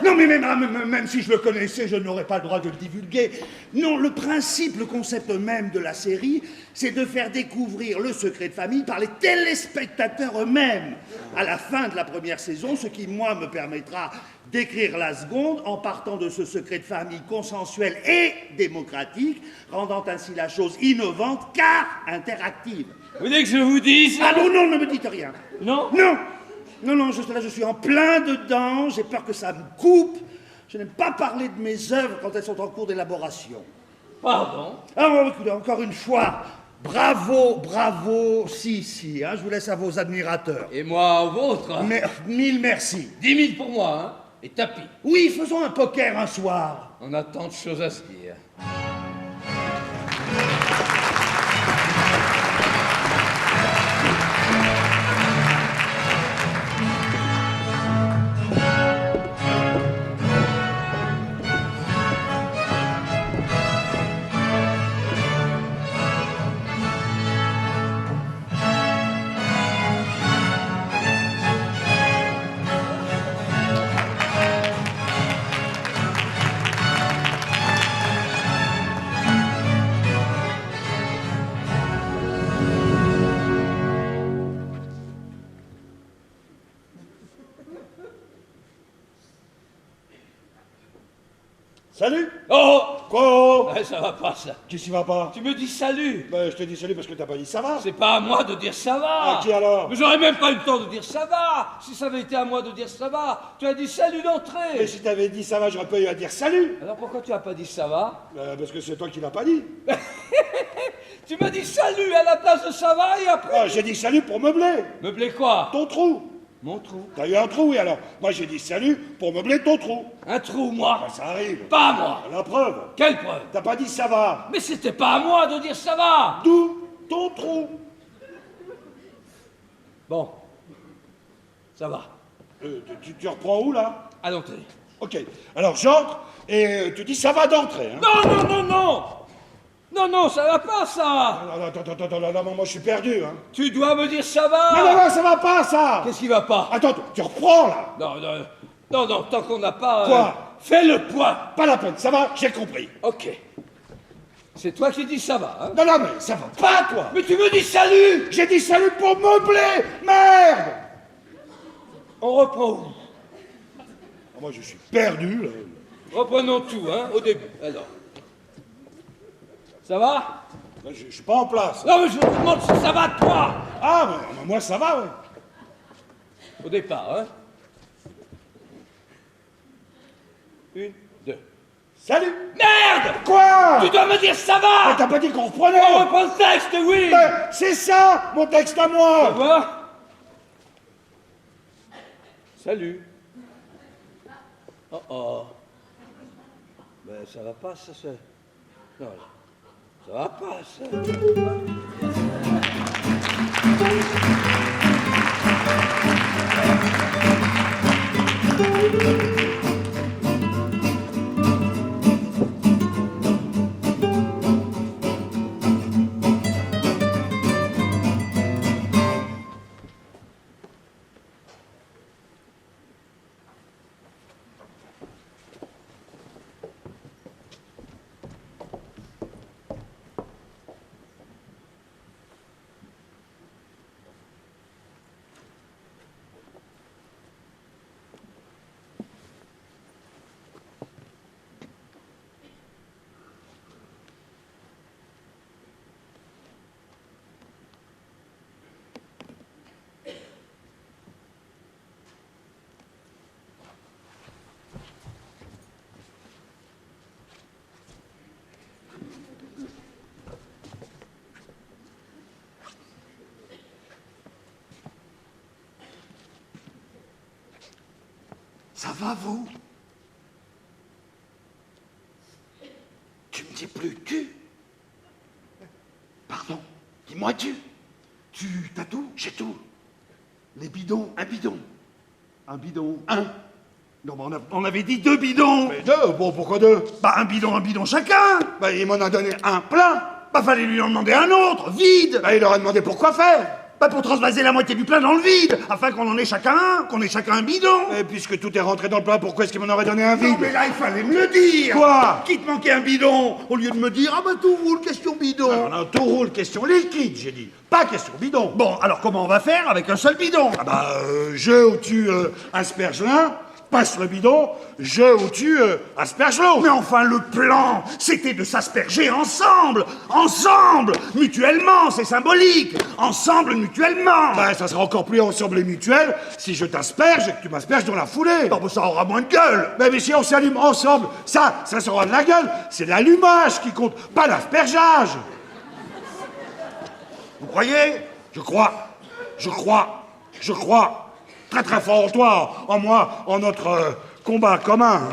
Non, mais même si je le connaissais, je n'aurais pas le droit de le divulguer. Non, le principe, le concept même de la série, c'est de faire découvrir le secret de famille par les téléspectateurs eux-mêmes à la fin de la première saison, ce qui, moi, me permettra d'écrire la seconde en partant de ce secret de famille consensuel et démocratique, rendant ainsi la chose innovante car interactive. Vous voulez que je vous dise? Ah non, non, ne me dites rien. Non? Non. Non, non, là, je suis en plein dedans, j'ai peur que ça me coupe. Je n'aime pas parler de mes œuvres quand elles sont en cours d'élaboration. Pardon? Alors, écoutez, encore une fois, bravo, bravo, si, hein, je vous laisse à vos admirateurs. Et moi au vôtre? Mais, mille merci. 10 000 pour moi, hein? Et tapis. Oui, faisons un poker un soir. On a tant de choses à se dire. Salut. Oh! Quoi? Ouais, ça va pas, ça. Qu'est-ce qui va pas? Tu me dis salut. Ben, je te dis salut parce que t'as pas dit ça va. C'est pas à moi de dire ça va. Ah, qui alors? Mais j'aurais même pas eu le temps de dire ça va. Si ça avait été à moi de dire ça va, tu as dit salut Mais d'entrée. si t'avais dit ça va, j'aurais pas eu à dire salut. Alors pourquoi tu as pas dit ça va? Parce que c'est toi qui l'as pas dit. Tu m'as dit salut à la place de ça va et après... Ah, j'ai dit salut pour meubler. Meubler quoi? Ton trou. Mon trou. T'as eu un trou, oui, alors. Moi, j'ai dit salut pour meubler ton trou. Un trou, moi. Ben, ça arrive. Pas à moi. La preuve. Quelle preuve? T'as pas dit ça va. Mais c'était pas à moi de dire ça va. D'où ton trou. Bon. Ça va. Tu reprends où, là? À l'entrée. Ok. Alors, j'entre et tu dis ça va d'entrée, hein. Non, non, non, non. Non, non, ça va pas, ça. Non, attends, moi, je suis perdu, hein. Tu dois me dire ça va. Non, ça va pas, ça. Qu'est-ce qui va pas? Attends, tu reprends, là. Non, non, non, non, tant qu'on n'a pas... Quoi? Fais le point. Pas la peine, ça va, j'ai compris. Ok. C'est toi qui dis ça va, hein? Non, mais ça va pas, toi. Mais tu me dis salut. J'ai dit salut pour meubler. Merde. On reprend où? Moi, je suis perdu, là. Reprenons tout, hein, au début, alors. Ça va? Je suis pas en place. Non, mais je te demande si ça va, toi. Ah, mais moi, ça va, ouais. Au départ, hein. 1, 2. Salut. Merde! Quoi? Tu dois me dire ça Ah, va! t'as pas dit qu'on reprenait? On reprend le texte, oui! Ben, c'est ça, mon texte à Ça moi. va? Salut. Oh oh. Ben ça va pas, ça c'est... Non, ça va pas, ça. Ça va, vous? Tu me dis plus tu? Pardon, dis-moi tu. Tu, t'as tout? J'ai tout. Les bidons, un bidon. Un bidon, un. Non, mais on avait dit 2 bidons. Mais 2, bon, pourquoi 2? Bah un bidon chacun. Bah, il m'en a donné un plein. Bah fallait lui en demander un autre, vide. Bah, il leur a demandé pourquoi faire. Bah pour transvaser la moitié du plein dans le vide, afin qu'on en ait chacun un, qu'on ait chacun un bidon. Et puisque tout est rentré dans le plein, pourquoi est-ce qu'il m'en aurait donné un vide? Non mais là il fallait me le dire. Quoi? Qu'il te manquait un bidon, au lieu de me dire, ah bah tout roule, question bidon. Non, non, tout roule, question liquide, j'ai dit. Pas question bidon. Bon, alors comment on va faire avec un seul bidon? Ah bah, je ou tu asperges l'un, passe le bidon, je ou tu asperges l'autre. Mais enfin, le plan, c'était de s'asperger ensemble, mutuellement, c'est symbolique, ensemble, mutuellement. Bah, ça sera encore plus ensemble et mutuel si je t'asperge et que tu m'asperges dans la foulée. Non, mais ça aura moins de gueule. Mais si on s'allume ensemble, ça sera de la gueule. C'est l'allumage qui compte, pas l'aspergeage. Vous croyez? Je crois très très fort en toi, en moi, en notre combat commun.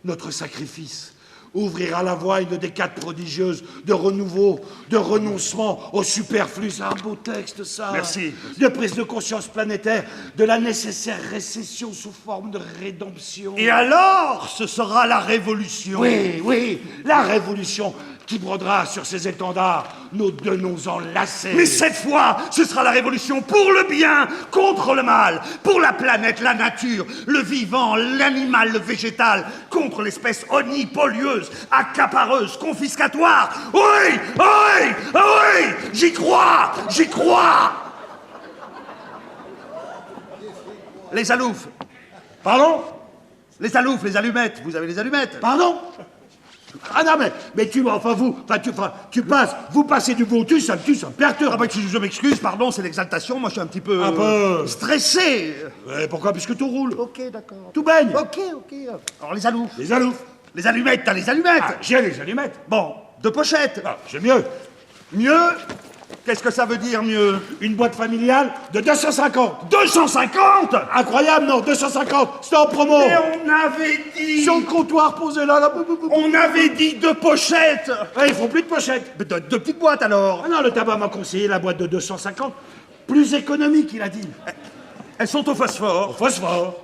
Notre sacrifice ouvrira la voie à une décade prodigieuse de renouveau, de renoncement au superflu. C'est un beau texte, ça. Merci. De prise de conscience planétaire, de la nécessaire récession sous forme de rédemption. Et alors, ce sera la révolution. Oui, la révolution qui brodera sur ses étendards nos deux noms enlacés. Mais cette fois, ce sera la révolution pour le bien, contre le mal, pour la planète, la nature, le vivant, l'animal, le végétal, contre l'espèce omnipolieuse, accapareuse, confiscatoire. Oui, oui, oui, j'y crois. Les aloufs. Pardon? Les aloufs, les allumettes. Vous avez les allumettes? Pardon? Ah non, mais tu passes, vous passez du votu, ça me perturbe. Ah bah, je m'excuse, pardon, c'est l'exaltation, moi je suis un petit peu... Un peu. stressé. Pourquoi? Puisque tout roule. Ok, d'accord. Tout baigne. Ok. Alors les aloufs. Les aloufs. Les allumettes, t'as les allumettes. Ah, j'ai les allumettes. Bon, 2 pochettes. Ah, j'ai mieux. Mieux? Qu'est-ce que ça veut dire mieux? Une boîte familiale de 250. 250? Incroyable, non, 250. C'était en promo. Mais on avait dit... Sur le comptoir posé là. On avait dit 2 pochettes. Ouais, ils font plus de pochettes. Mais 2 petites boîtes alors. Ah non, le tabac m'a conseillé la boîte de 250. Plus économique, il a dit. Elles sont au phosphore. Au phosphore.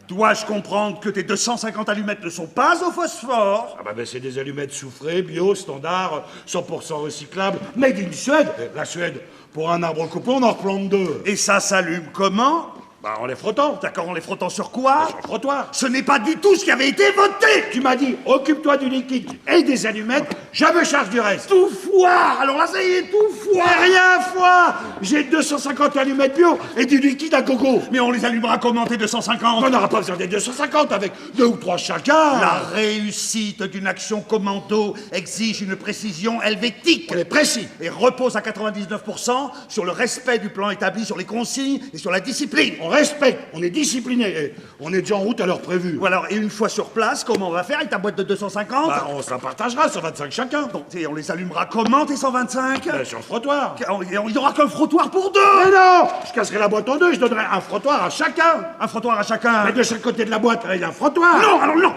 Dois-je comprendre que tes 250 allumettes ne sont pas au phosphore? Ah bah ben c'est des allumettes soufrées, bio, standard, 100% recyclables, made in Suède. La Suède, pour un arbre coupé, on en replante 2. Et ça s'allume comment? Bah en les frottant. D'accord, en les frottant sur quoi? Sur le frottoir. Ce n'est pas du tout ce qui avait été voté. Tu m'as dit, occupe-toi du liquide et des allumettes, je me charge du reste. Tout foire. Alors là, ça y est, tout foire. Rien foi. J'ai 250 allumettes bio et du liquide à gogo. Mais on les allumera comment tes 250? On n'aura pas besoin des 250 avec 2 ou 3 chacun. La réussite d'une action commando exige une précision helvétique. On est précis. Et repose à 99% sur le respect du plan établi, sur les consignes et sur la discipline. On respecte, on est discipliné et on est déjà en route à l'heure prévue. Voilà, et une fois sur place, comment on va faire avec ta boîte de 250? Bah, on se la partagera, 125 chacun. Bon, et on les allumera comment tes 125? Bah, sur le frottoir. Il n'y aura qu'un frottoir pour 2. Mais non, je casserai la boîte en 2, je donnerai un frottoir à chacun. Un frottoir à chacun. Mais de chaque côté de la boîte, il y a un frottoir. Non, alors non,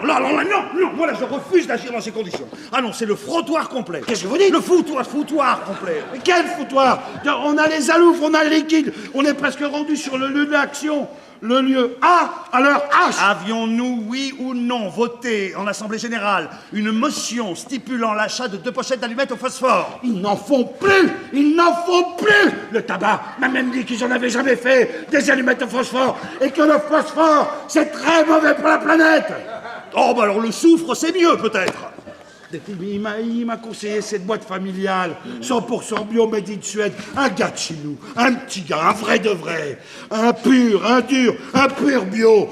voilà, je refuse d'agir dans ces conditions. Ah non, c'est le frottoir complet. Qu'est-ce que vous dites? Le foutoir complet. Mais quel foutoir? On a les aloufs, on a le liquide, on est presque rendu sur le lieu de l'action. Le lieu A à l'heure H. Avions-nous, oui ou non, voté en Assemblée Générale une motion stipulant l'achat de 2 pochettes d'allumettes au phosphore? Ils n'en font plus. Le tabac m'a même dit qu'ils n'en avaient jamais fait des allumettes au phosphore et que le phosphore, c'est très mauvais pour la planète. Oh, bah alors le soufre, c'est mieux peut-être. Il m'a conseillé cette boîte familiale, 100% bio, made in Suède, un gars de chez nous, un petit gars, un vrai de vrai, un pur, un dur, un pur bio.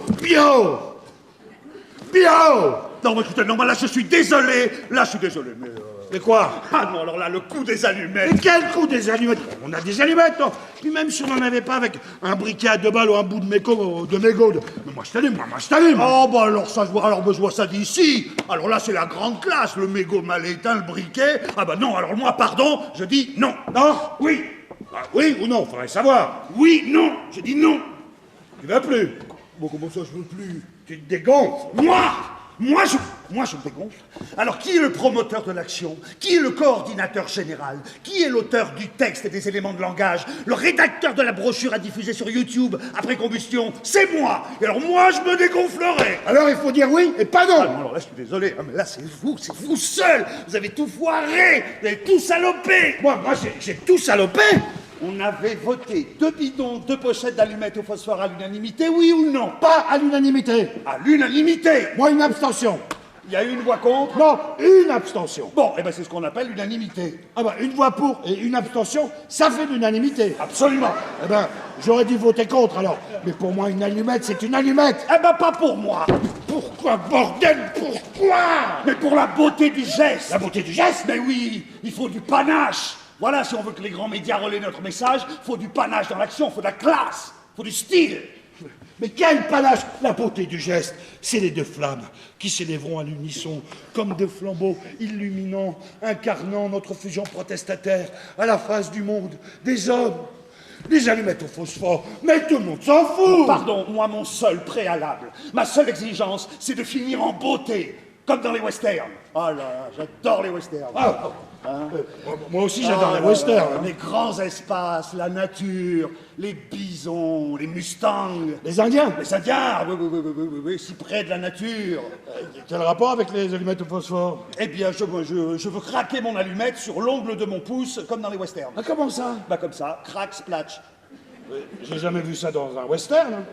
Non, mais écoutez, non, là je suis désolé, mais... Mais quoi? Ah non, alors là, le coup des allumettes. Mais quel coup des allumettes? On a des allumettes, non? Puis même si on n'en avait pas avec un briquet à 2 balles ou un bout de mégot, mais moi je t'allume, Oh, bah alors ça, je vois ça d'ici. Alors là, c'est la grande classe, le mégot mal éteint, le briquet. Ah bah non, alors moi, pardon, je dis non. Non? Oui, Ah, oui ou non? Faudrait savoir. oui, non, je dis non. Tu vas plus. Bon, comment ça, je veux plus? Tu te dégonfles. Moi, Moi, je me dégonfle. Alors, qui est le promoteur de l'action? Qui est le coordinateur général? Qui est l'auteur du texte et des éléments de langage? Le rédacteur de la brochure à diffuser sur YouTube après combustion? C'est moi. Et alors, moi, je me dégonflerai. Alors il faut dire oui et pas non. Ah non, alors là, je suis désolé, mais là, c'est vous seul. Vous avez tout foiré, vous avez tout salopé. Moi j'ai tout salopé. On avait voté 2 bidons, 2 pochettes d'allumettes au phosphore à l'unanimité, oui ou non? Pas à l'unanimité. À l'unanimité. Moi, une abstention. Il y a eu une voix contre. Non, une abstention. Bon, eh ben c'est ce qu'on appelle l'unanimité. Ah bah, une voix pour et une abstention, ça fait l'unanimité. Absolument. Eh ben, j'aurais dû voter contre alors. Mais pour moi, une allumette, c'est une allumette. Eh ben pas pour moi. Pourquoi, bordel, pourquoi? Mais pour la beauté du geste. La beauté du geste? Mais oui, il faut du panache. Voilà, si on veut que les grands médias relaient notre message, faut du panache dans l'action, faut de la classe, faut du style. Mais quel panache! La beauté du geste, c'est les 2 flammes qui s'élèveront à l'unisson comme 2 flambeaux illuminants, incarnant notre fusion protestataire à la face du monde, des hommes. Les allumettes au phosphore, mais tout le monde s'en fout! Pardon, moi, mon seul préalable, ma seule exigence, c'est de finir en beauté, comme dans les westerns. Oh là là, j'adore les westerns. Moi aussi, j'adore les westerns. Hein. Les grands espaces, la nature, les bisons, les mustangs. Les Indiens? Les Indiens, oui, si près de la nature. Quel rapport avec les allumettes au phosphore? Eh bien, je veux craquer mon allumette sur l'ongle de mon pouce, comme dans les westerns. Ah, comment ça? Bah comme ça, crack, splatch. J'ai jamais vu ça dans un western. Hein.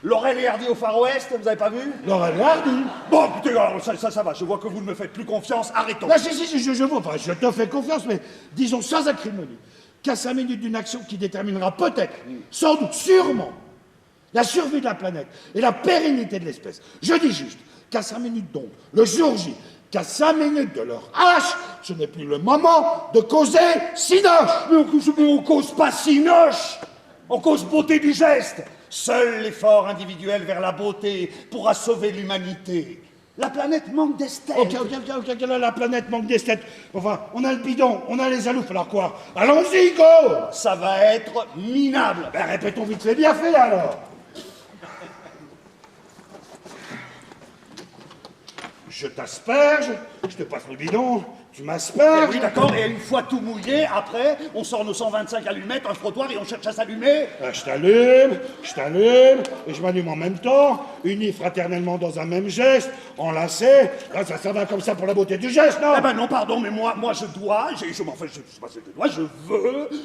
Laurel et Hardy au Far West, vous avez pas vu? Laurel et Hardy. Bon, écoutez, alors, ça va, je vois que vous ne me faites plus confiance, arrêtons. Là, si, je vois, enfin, je te fais confiance, mais disons sans acrimonie, qu'à 5 minutes d'une action qui déterminera peut-être, sans doute, sûrement, la survie de la planète et la pérennité de l'espèce. Je dis juste qu'à 5 minutes donc, le jour J, qu'à 5 minutes de leur hache, ce n'est plus le moment de causer sinoche. Mais on cause pas sinoche, on cause beauté du geste. Seul l'effort individuel vers la beauté pourra sauver l'humanité. La planète manque d'esthète. Ok, la planète manque d'esthète. Enfin, on a le bidon, on a les aloufs, alors quoi? Allons-y, go! Ça va être minable. Ben, répétons vite fait bien fait, alors. Je t'asperge, je te passe le bidon, tu m'asperges. Oui, d'accord, et une fois tout mouillé, après, on sort nos 125 allumettes, un frottoir et on cherche à s'allumer. Je t'allume, et je m'allume en même temps, unis fraternellement dans un même geste, enlacés. Là, ça va comme ça pour la beauté du geste, non? Eh ben non, pardon, mais moi je dois,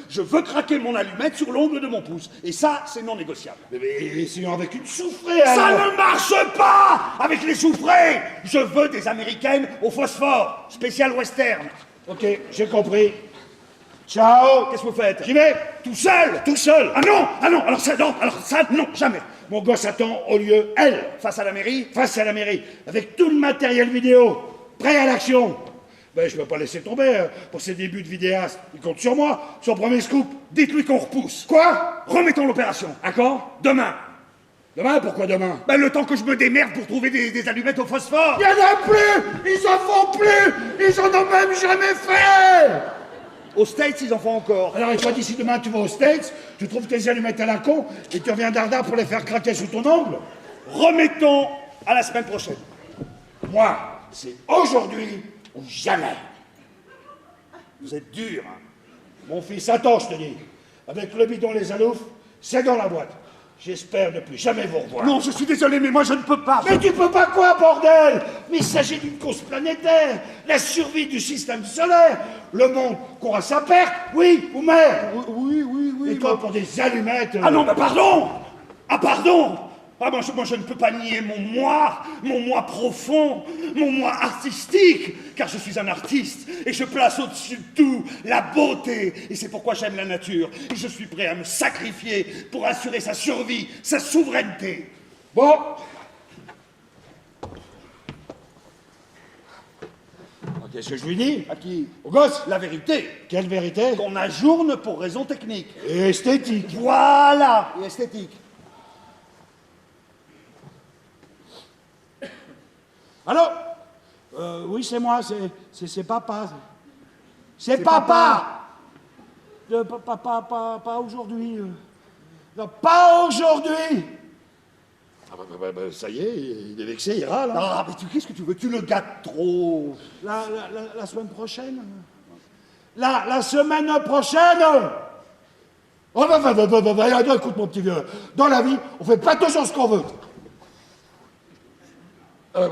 je veux craquer mon allumette sur l'ongle de mon pouce. Et ça, c'est non négociable. Mais essayons avec une souffrée, Ça alors. ne marche pas avec les souffrés. Je veux des américaines au phosphore, spécial western. Ok, j'ai compris. Ciao. Qu'est-ce que vous faites? J'y vais. Tout seul? Tout seul. Ah non, alors ça, non, jamais. Mon gosse attend au lieu elle, Face à la mairie? face à la mairie, avec tout le matériel vidéo, prêt à l'action. Ben, je ne peux pas laisser tomber pour ses débuts de vidéaste. Il compte sur moi, son premier scoop. Dites-lui qu'on repousse. Quoi? Remettons l'opération. À quand? Demain. Demain? Pourquoi demain? Ben, le temps que je me démerde pour trouver des allumettes au phosphore. Il n'y en a plus! Ils en font plus! Ils en ont même jamais fait! Aux States, ils en font encore. Alors, et toi, d'ici demain, tu vas aux States, tu trouves tes allumettes à la con, et tu reviens d'Arda pour les faire craquer sous ton ongle? Remettons à la semaine prochaine. Moi, c'est aujourd'hui ou jamais. Vous êtes dur, hein. Mon fils, attends, je te dis. Avec le bidon les aloufs, c'est dans la boîte. J'espère ne plus jamais vous revoir. Non, je suis désolé, mais moi je ne peux pas. Mais tu peux pas quoi, bordel? Mais il s'agit d'une cause planétaire, la survie du système solaire. Le monde court à sa perte, oui ou merde? Oui. Et toi, pour des allumettes... Ah non, mais pardon! Ah pardon! Ah moi je ne peux pas nier mon moi profond, mon moi artistique, car je suis un artiste et je place au-dessus de tout la beauté. Et c'est pourquoi j'aime la nature. Et je suis prêt à me sacrifier pour assurer sa survie, sa souveraineté. Bon. Qu'est-ce que je lui dis? À qui? Au gosse? La vérité. Quelle vérité? Qu'on ajourne pour raisons techniques. Et esthétique. Voilà, et esthétique. Allô? Oui, c'est moi, c'est papa. C'est papa! Pas aujourd'hui. Non, pas aujourd'hui! Ça y est, il est vexé, il râle. Hein. Ah, mais qu'est-ce que tu veux? Tu le gâtes trop. La semaine prochaine la semaine prochaine Oh, écoute, mon petit vieux, dans la vie, on fait pas toujours ce qu'on veut.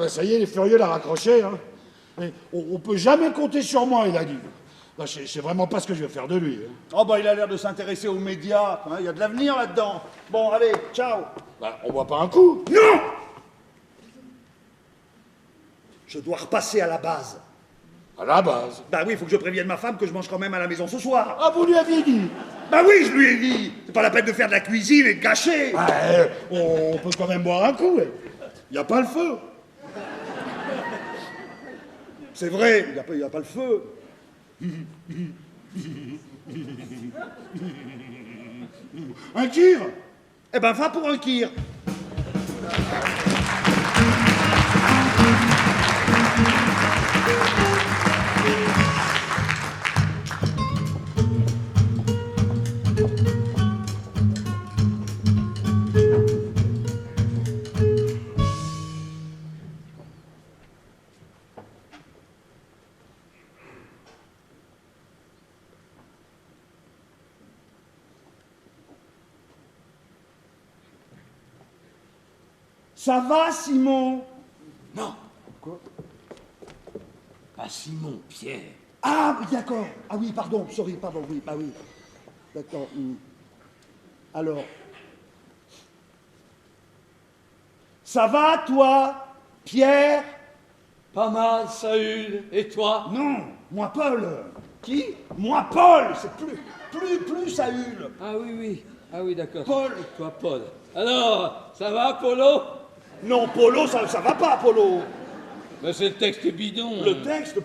Ça y est, il est furieux, il a raccroché. Hein. Mais on peut jamais compter sur moi, il a dit. Ben, je sais vraiment pas ce que je vais faire de lui. Hein. Oh, bah, il a l'air de s'intéresser aux médias. Hein, il y a de l'avenir là-dedans. Bon, allez, ciao. Ben, on voit pas un coup. Non! Je dois repasser à la base. À la base. Bah oui, il faut que je prévienne ma femme que je mange quand même à la maison ce soir. Ah, vous lui aviez dit? Bah oui, je lui ai dit. C'est pas la peine de faire de la cuisine et de gâcher. On peut quand même boire un coup. Il n'y a pas le feu. C'est vrai, il n'y a pas le feu. Un kir? Eh ben, va pour un kir. Ça va, Simon? Non. Quoi? Pas Simon, Pierre. Ah, oui, d'accord. Ah oui, pardon, sorry, pardon, oui, bah oui. D'accord. Alors. Ça va, toi, Pierre? Pas mal, Saül. Et toi? Non, moi, Paul. Qui? Moi, Paul, c'est plus Saül. Ah oui, oui. Ah oui, d'accord. Paul. Toi, Paul. Alors, ça va, Polo? Non, Polo, ça va pas, Polo. Mais c'est le texte bidon. Le texte,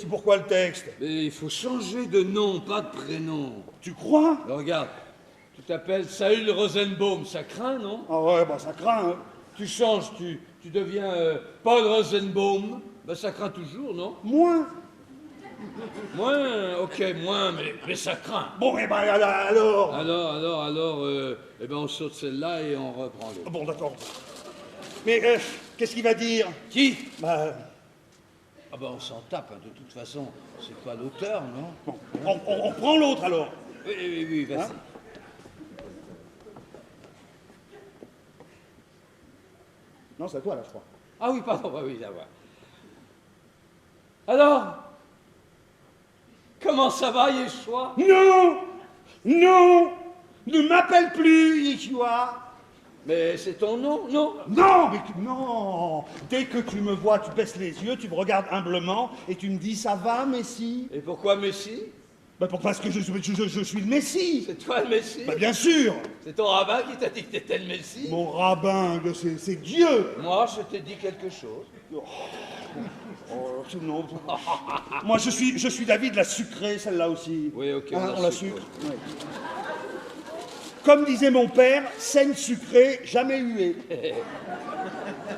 pourquoi le texte? Mais il faut changer de nom, pas de prénom. Tu crois? Alors, regarde, tu t'appelles Saül Rosenbaum, ça craint, non? Ah ouais, bah ça craint, hein. Tu changes, tu deviens Paul Rosenbaum, ben ça craint toujours, non? Moins. Moins, ok, moins, mais ça craint. Bon, eh ben alors. Alors, eh ben on saute celle-là et on reprend l'autre. Bon, d'accord. Mais qu'est-ce qu'il va dire? Qui? Bah, Ah ben on s'en tape, hein, de toute façon, c'est pas l'auteur, non? bon, on reprend l'autre alors. Oui, vas-y. Hein? Non, c'est à toi là, je crois. Ah oui, pardon, bah oui, là, ouais. Alors, comment ça va, Yeshua? Non, ne m'appelle plus, Yeshua. Mais c'est ton nom, non? Non. Dès que tu me vois, tu baisses les yeux, tu me regardes humblement et tu me dis ça va, Messie? Et pourquoi Messie? Bah parce que je suis le Messie. C'est toi le Messie? Bah bien sûr. C'est ton rabbin qui t'a dit que t'étais le Messie? Mon rabbin, c'est Dieu. Moi, je t'ai dit quelque chose. Oh, non. Moi, je suis David, la sucrée, celle-là aussi. Oui, ok. Hein, on la sucre. Ouais. Comme disait mon père, saine sucrée, jamais huée.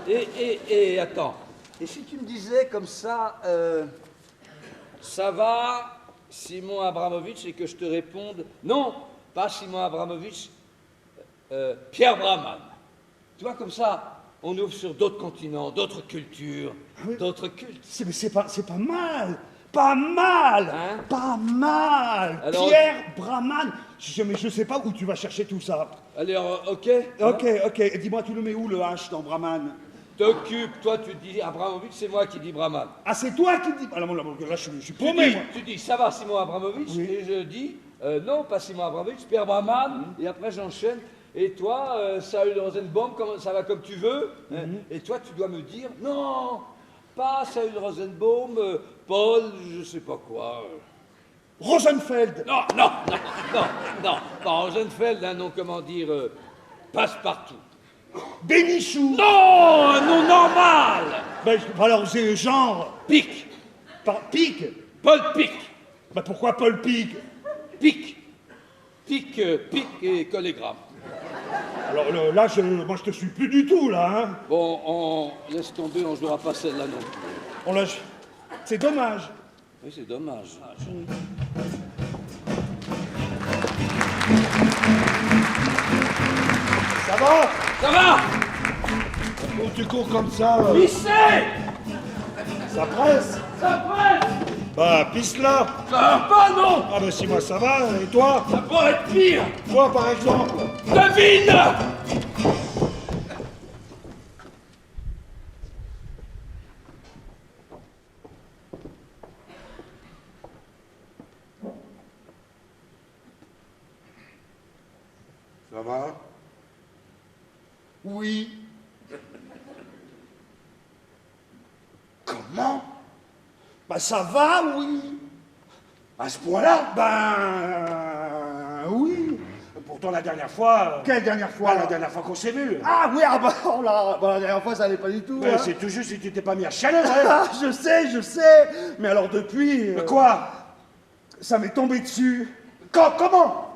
Et attends. Et si tu me disais comme ça, ça va, Simon Abramovitch, et que je te réponde, non, pas Simon Abramovitch, Pierre Brahman. Tu vois, comme ça, on ouvre sur d'autres continents, d'autres cultures, oui. d'autres cultes. Mais c'est pas mal. Pas mal. Hein? Pas mal. Alors, Pierre Brahman. Mais je sais pas où tu vas chercher tout ça. Alors, ok? Ok. Dis-moi, tu le mets où le H dans Brahman? T'occupes, toi tu dis Abramovitch, c'est moi qui dis Brahman. Ah, c'est toi qui dis. Ah, là, je suis paumé, moi. Tu dis, ça va Simon Abramovitch, Oui. et je dis, non, pas Simon Abramovitch, Pierre Brahman, et après j'enchaîne. Et toi, Saül Rosenbaum, ça va comme tu veux. Hein, et toi, tu dois me dire, non, pas Saül Rosenbaum, Paul, je sais pas quoi. Rosenfeld. Non, pas Rosenfeld, un nom, comment dire, passe-partout. Bénichou. Non, un nom normal. Ben, alors, c'est genre. Pic, Pic. Paul Pic. Ben, pourquoi Paul Pic? Pic et collégramme. Alors là, moi, je te suis plus du tout, là, hein. Bon, on laisse tomber, on jouera pas celle-là non plus. On lâche. C'est dommage. Oui, c'est dommage. Ça va? Ça va? tu cours comme ça, Pissez! ça presse. Ça presse! Bah, pisse là. Ça va pas, non! Ah bah si moi ça va, et toi? Ça pourrait être pire! Toi par exemple? Devine! Ça va? Oui. Comment? Bah ça va, oui. À ce point-là? Ben oui. Pourtant la dernière fois... Quelle dernière fois? la dernière fois qu'on s'est vu. Ah oui, ah bah, oh là, bah, la dernière fois ça allait pas du tout. Mais hein. c'est tout juste si tu t'es pas mis à chialer, ouais. Ah, je sais. Mais alors depuis, Mais quoi? ça m'est tombé dessus. Comment?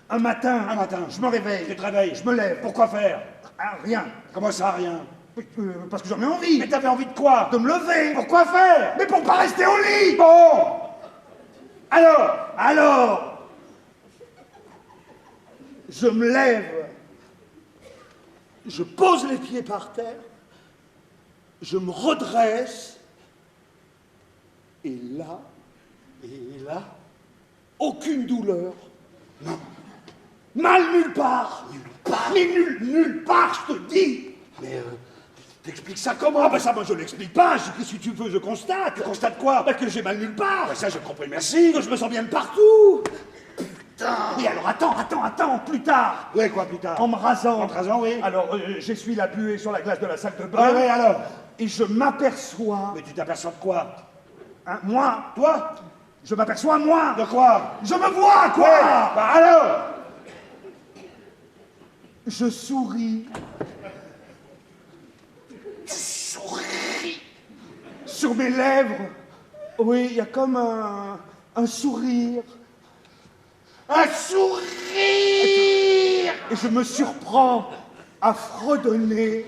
Un matin, je me Tu réveille, te réveilles. je me lève. Pourquoi faire? Ah, rien. Comment ça, rien? Parce que j'en ai envie Mais t'avais envie de quoi? de me lever. Pourquoi faire? Mais pour pas rester au lit. Bon! Alors, Je me lève, je pose les pieds par terre, je me redresse, et là, aucune douleur. Non. Mal nulle part. Mais nulle part, je te dis. mais t'expliques ça comment? Ah bah ça, moi je l'explique pas, si tu veux, je constate. Tu constates quoi? Bah que j'ai mal nulle part. Bah ça, j'ai compris, merci. Que je me sens bien de partout. Putain. Et alors attends, plus tard. Ouais, quoi, plus tard? En me rasant. En te rasant, oui. Alors, j'essuie la buée sur la glace de la salle de bain. Ouais, alors? Et je m'aperçois. Mais tu t'aperçois de quoi? Hein, moi, Toi? je m'aperçois, moi. De quoi? Je me vois, quoi. Ouais, bah alors? Je souris. Sur mes lèvres. Oui, il y a comme un sourire. Un sourire! Et je me surprends à fredonner.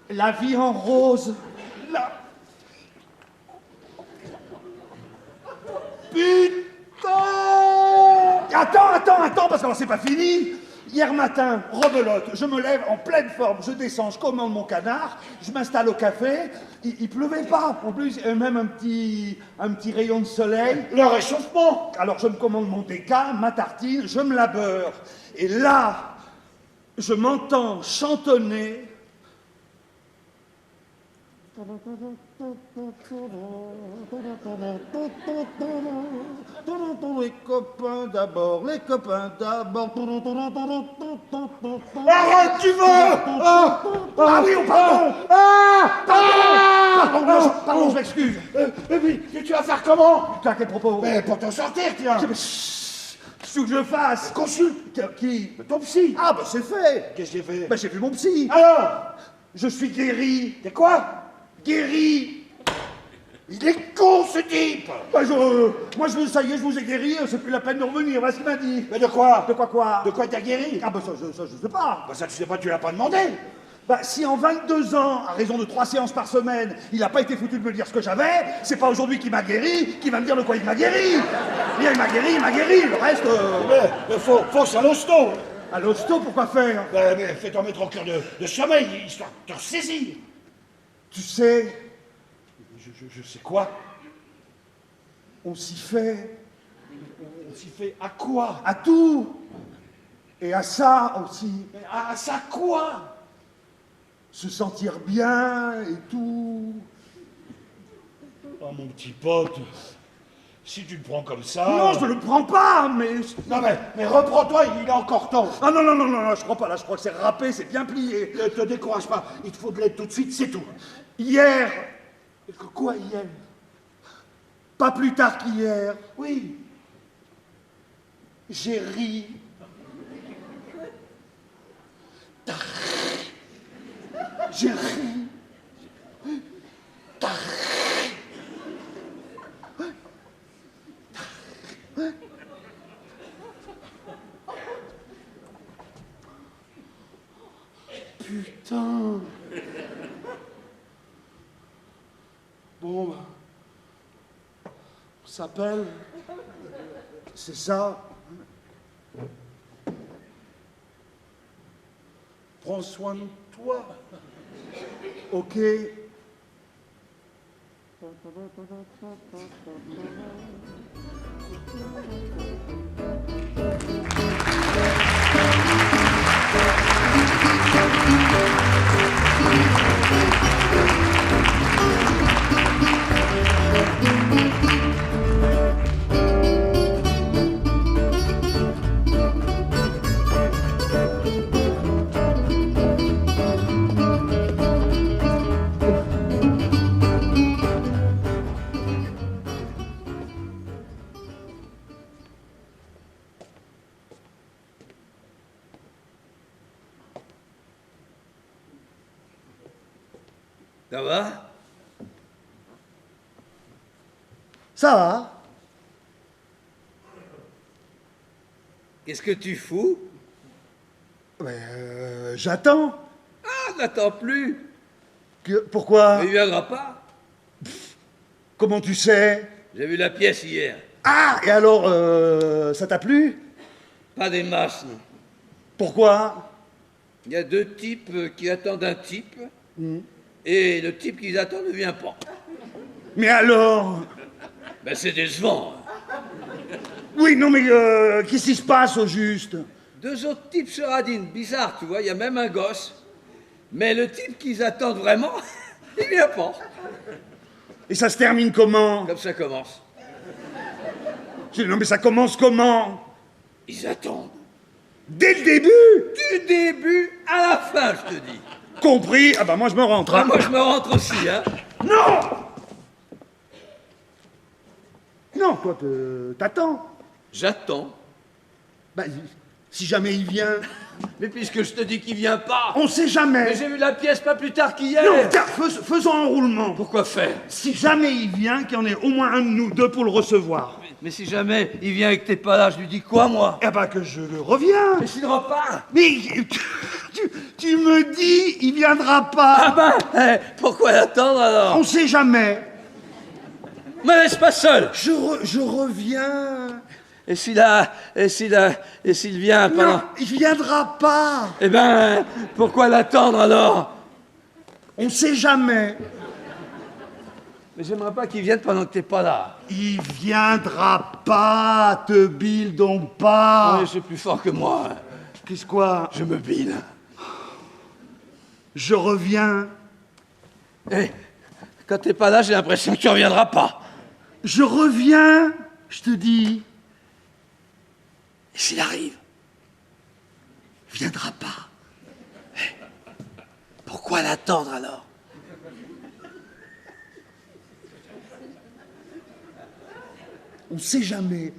La vie en rose. Putain! Attends, parce que alors, c'est pas fini. Hier matin, rebelote, je me lève en pleine forme, je descends, je commande mon canard, je m'installe au café, il pleuvait pas, en plus, même un petit rayon de soleil. Le réchauffement! Alors je me commande mon déca, ma tartine, je me la beurre. Et là, je m'entends chantonner. Les copains d'abord, les copains d'abord. Arrête, tu veux! Ah oui, oh, pardon! Pardon, je m'excuse. Mais oui, et tu vas faire comment? Putain, quel propos? Mais pour t'en sortir, tiens! Mais chut, qu'est-ce que je fasse? Consulte Qui? ton psy! Ah, bah c'est fait. Qu'est-ce que j'ai fait? Bah j'ai vu mon psy. Alors? Je suis guéri. T'es quoi? Guéri. Il est con, ce type! Bah moi, ça y est, je vous ai guéri, c'est plus la peine de revenir, voilà ce qu'il m'a dit. Mais de quoi? De quoi? De quoi t'as guéri? Ah bah ça, je sais pas. Bah ça, tu sais pas, tu l'as pas demandé! Bah si en 22 ans, à raison de 3 séances par semaine, il n'a pas été foutu de me dire ce que j'avais, c'est pas aujourd'hui qu'il m'a guéri, qu'il va me dire de quoi il m'a guéri. Bien, il m'a guéri, le reste... Mais faut ça l'hosto! À l'hosto, pourquoi faire? Mais fais-toi mettre au cœur de sommeil, histoire de te ressaisir! Tu sais, Je sais quoi? on s'y fait On s'y fait à quoi? à tout. Et à ça aussi. Mais à ça quoi? Se sentir bien et tout. Oh mon petit pote, si tu le prends comme ça... Non, je le prends pas, mais... Non mais reprends-toi, il est encore temps. Ah non, je crois pas, là, je crois que c'est râpé, c'est bien plié. Ne te décourage pas, il te faut de l'aide tout de suite, c'est tout. Hier, Quoi hier? pas plus tard qu'hier, Oui, j'ai ri. J'ai ri. putain. Bon, bah, on s'appelle. C'est ça. Prends soin de toi. Ok. Ça va? Ça va? Qu'est-ce que tu fous? J'attends. Ah, n'attends plus. Pourquoi? Il viendra pas. Comment tu sais? J'ai vu la pièce hier. Ah, et alors, ça t'a plu? Pas des masses, non. Pourquoi? Il y a deux types qui attendent un type, et le type qu'ils attendent ne vient pas. Mais alors? Ben c'est décevant. Oui, non, mais qu'est-ce qui se passe au juste? Deux autres types se radinent, bizarre, tu vois, il y a même un gosse. Mais le type qu'ils attendent vraiment, il vient pas. Et ça se termine comment? Comme ça commence. Non, mais ça commence comment? Ils attendent. Dès le début? Du début à la fin, je te dis. Compris? Ah bah moi je me rentre. Ah, Hein. moi je me rentre aussi, hein. Non! Non, toi, t'attends. J'attends. Bah, si jamais il vient, Mais puisque je te dis qu'il vient pas. on sait Mais jamais. j'ai vu la pièce pas plus tard qu'hier. Non, tiens, faisons un roulement. Pourquoi faire? Si jamais il vient, qu'il y en ait au moins un de nous deux pour le recevoir. Mais si jamais il vient et que t'es pas là, je lui dis quoi, moi? Eh ben que je le reviens. Mais s'il repart. Mais tu me dis, il viendra pas. Ah ben, pourquoi l'attendre alors? On sait jamais. Me laisse pas seul. Je reviens. Et s'il vient pendant... Non, il viendra pas. Eh ben, pourquoi l'attendre alors? On sait jamais. Mais j'aimerais pas qu'il vienne pendant que t'es pas là. Il viendra pas, te bile donc pas. Oui, c'est plus fort que moi. Qu'est-ce quoi? Je me bile. Je reviens. Eh, quand t'es pas là, j'ai l'impression que tu reviendras pas. Je reviens, je te dis. Et s'il arrive, Il viendra pas. pourquoi l'attendre alors? On sait jamais.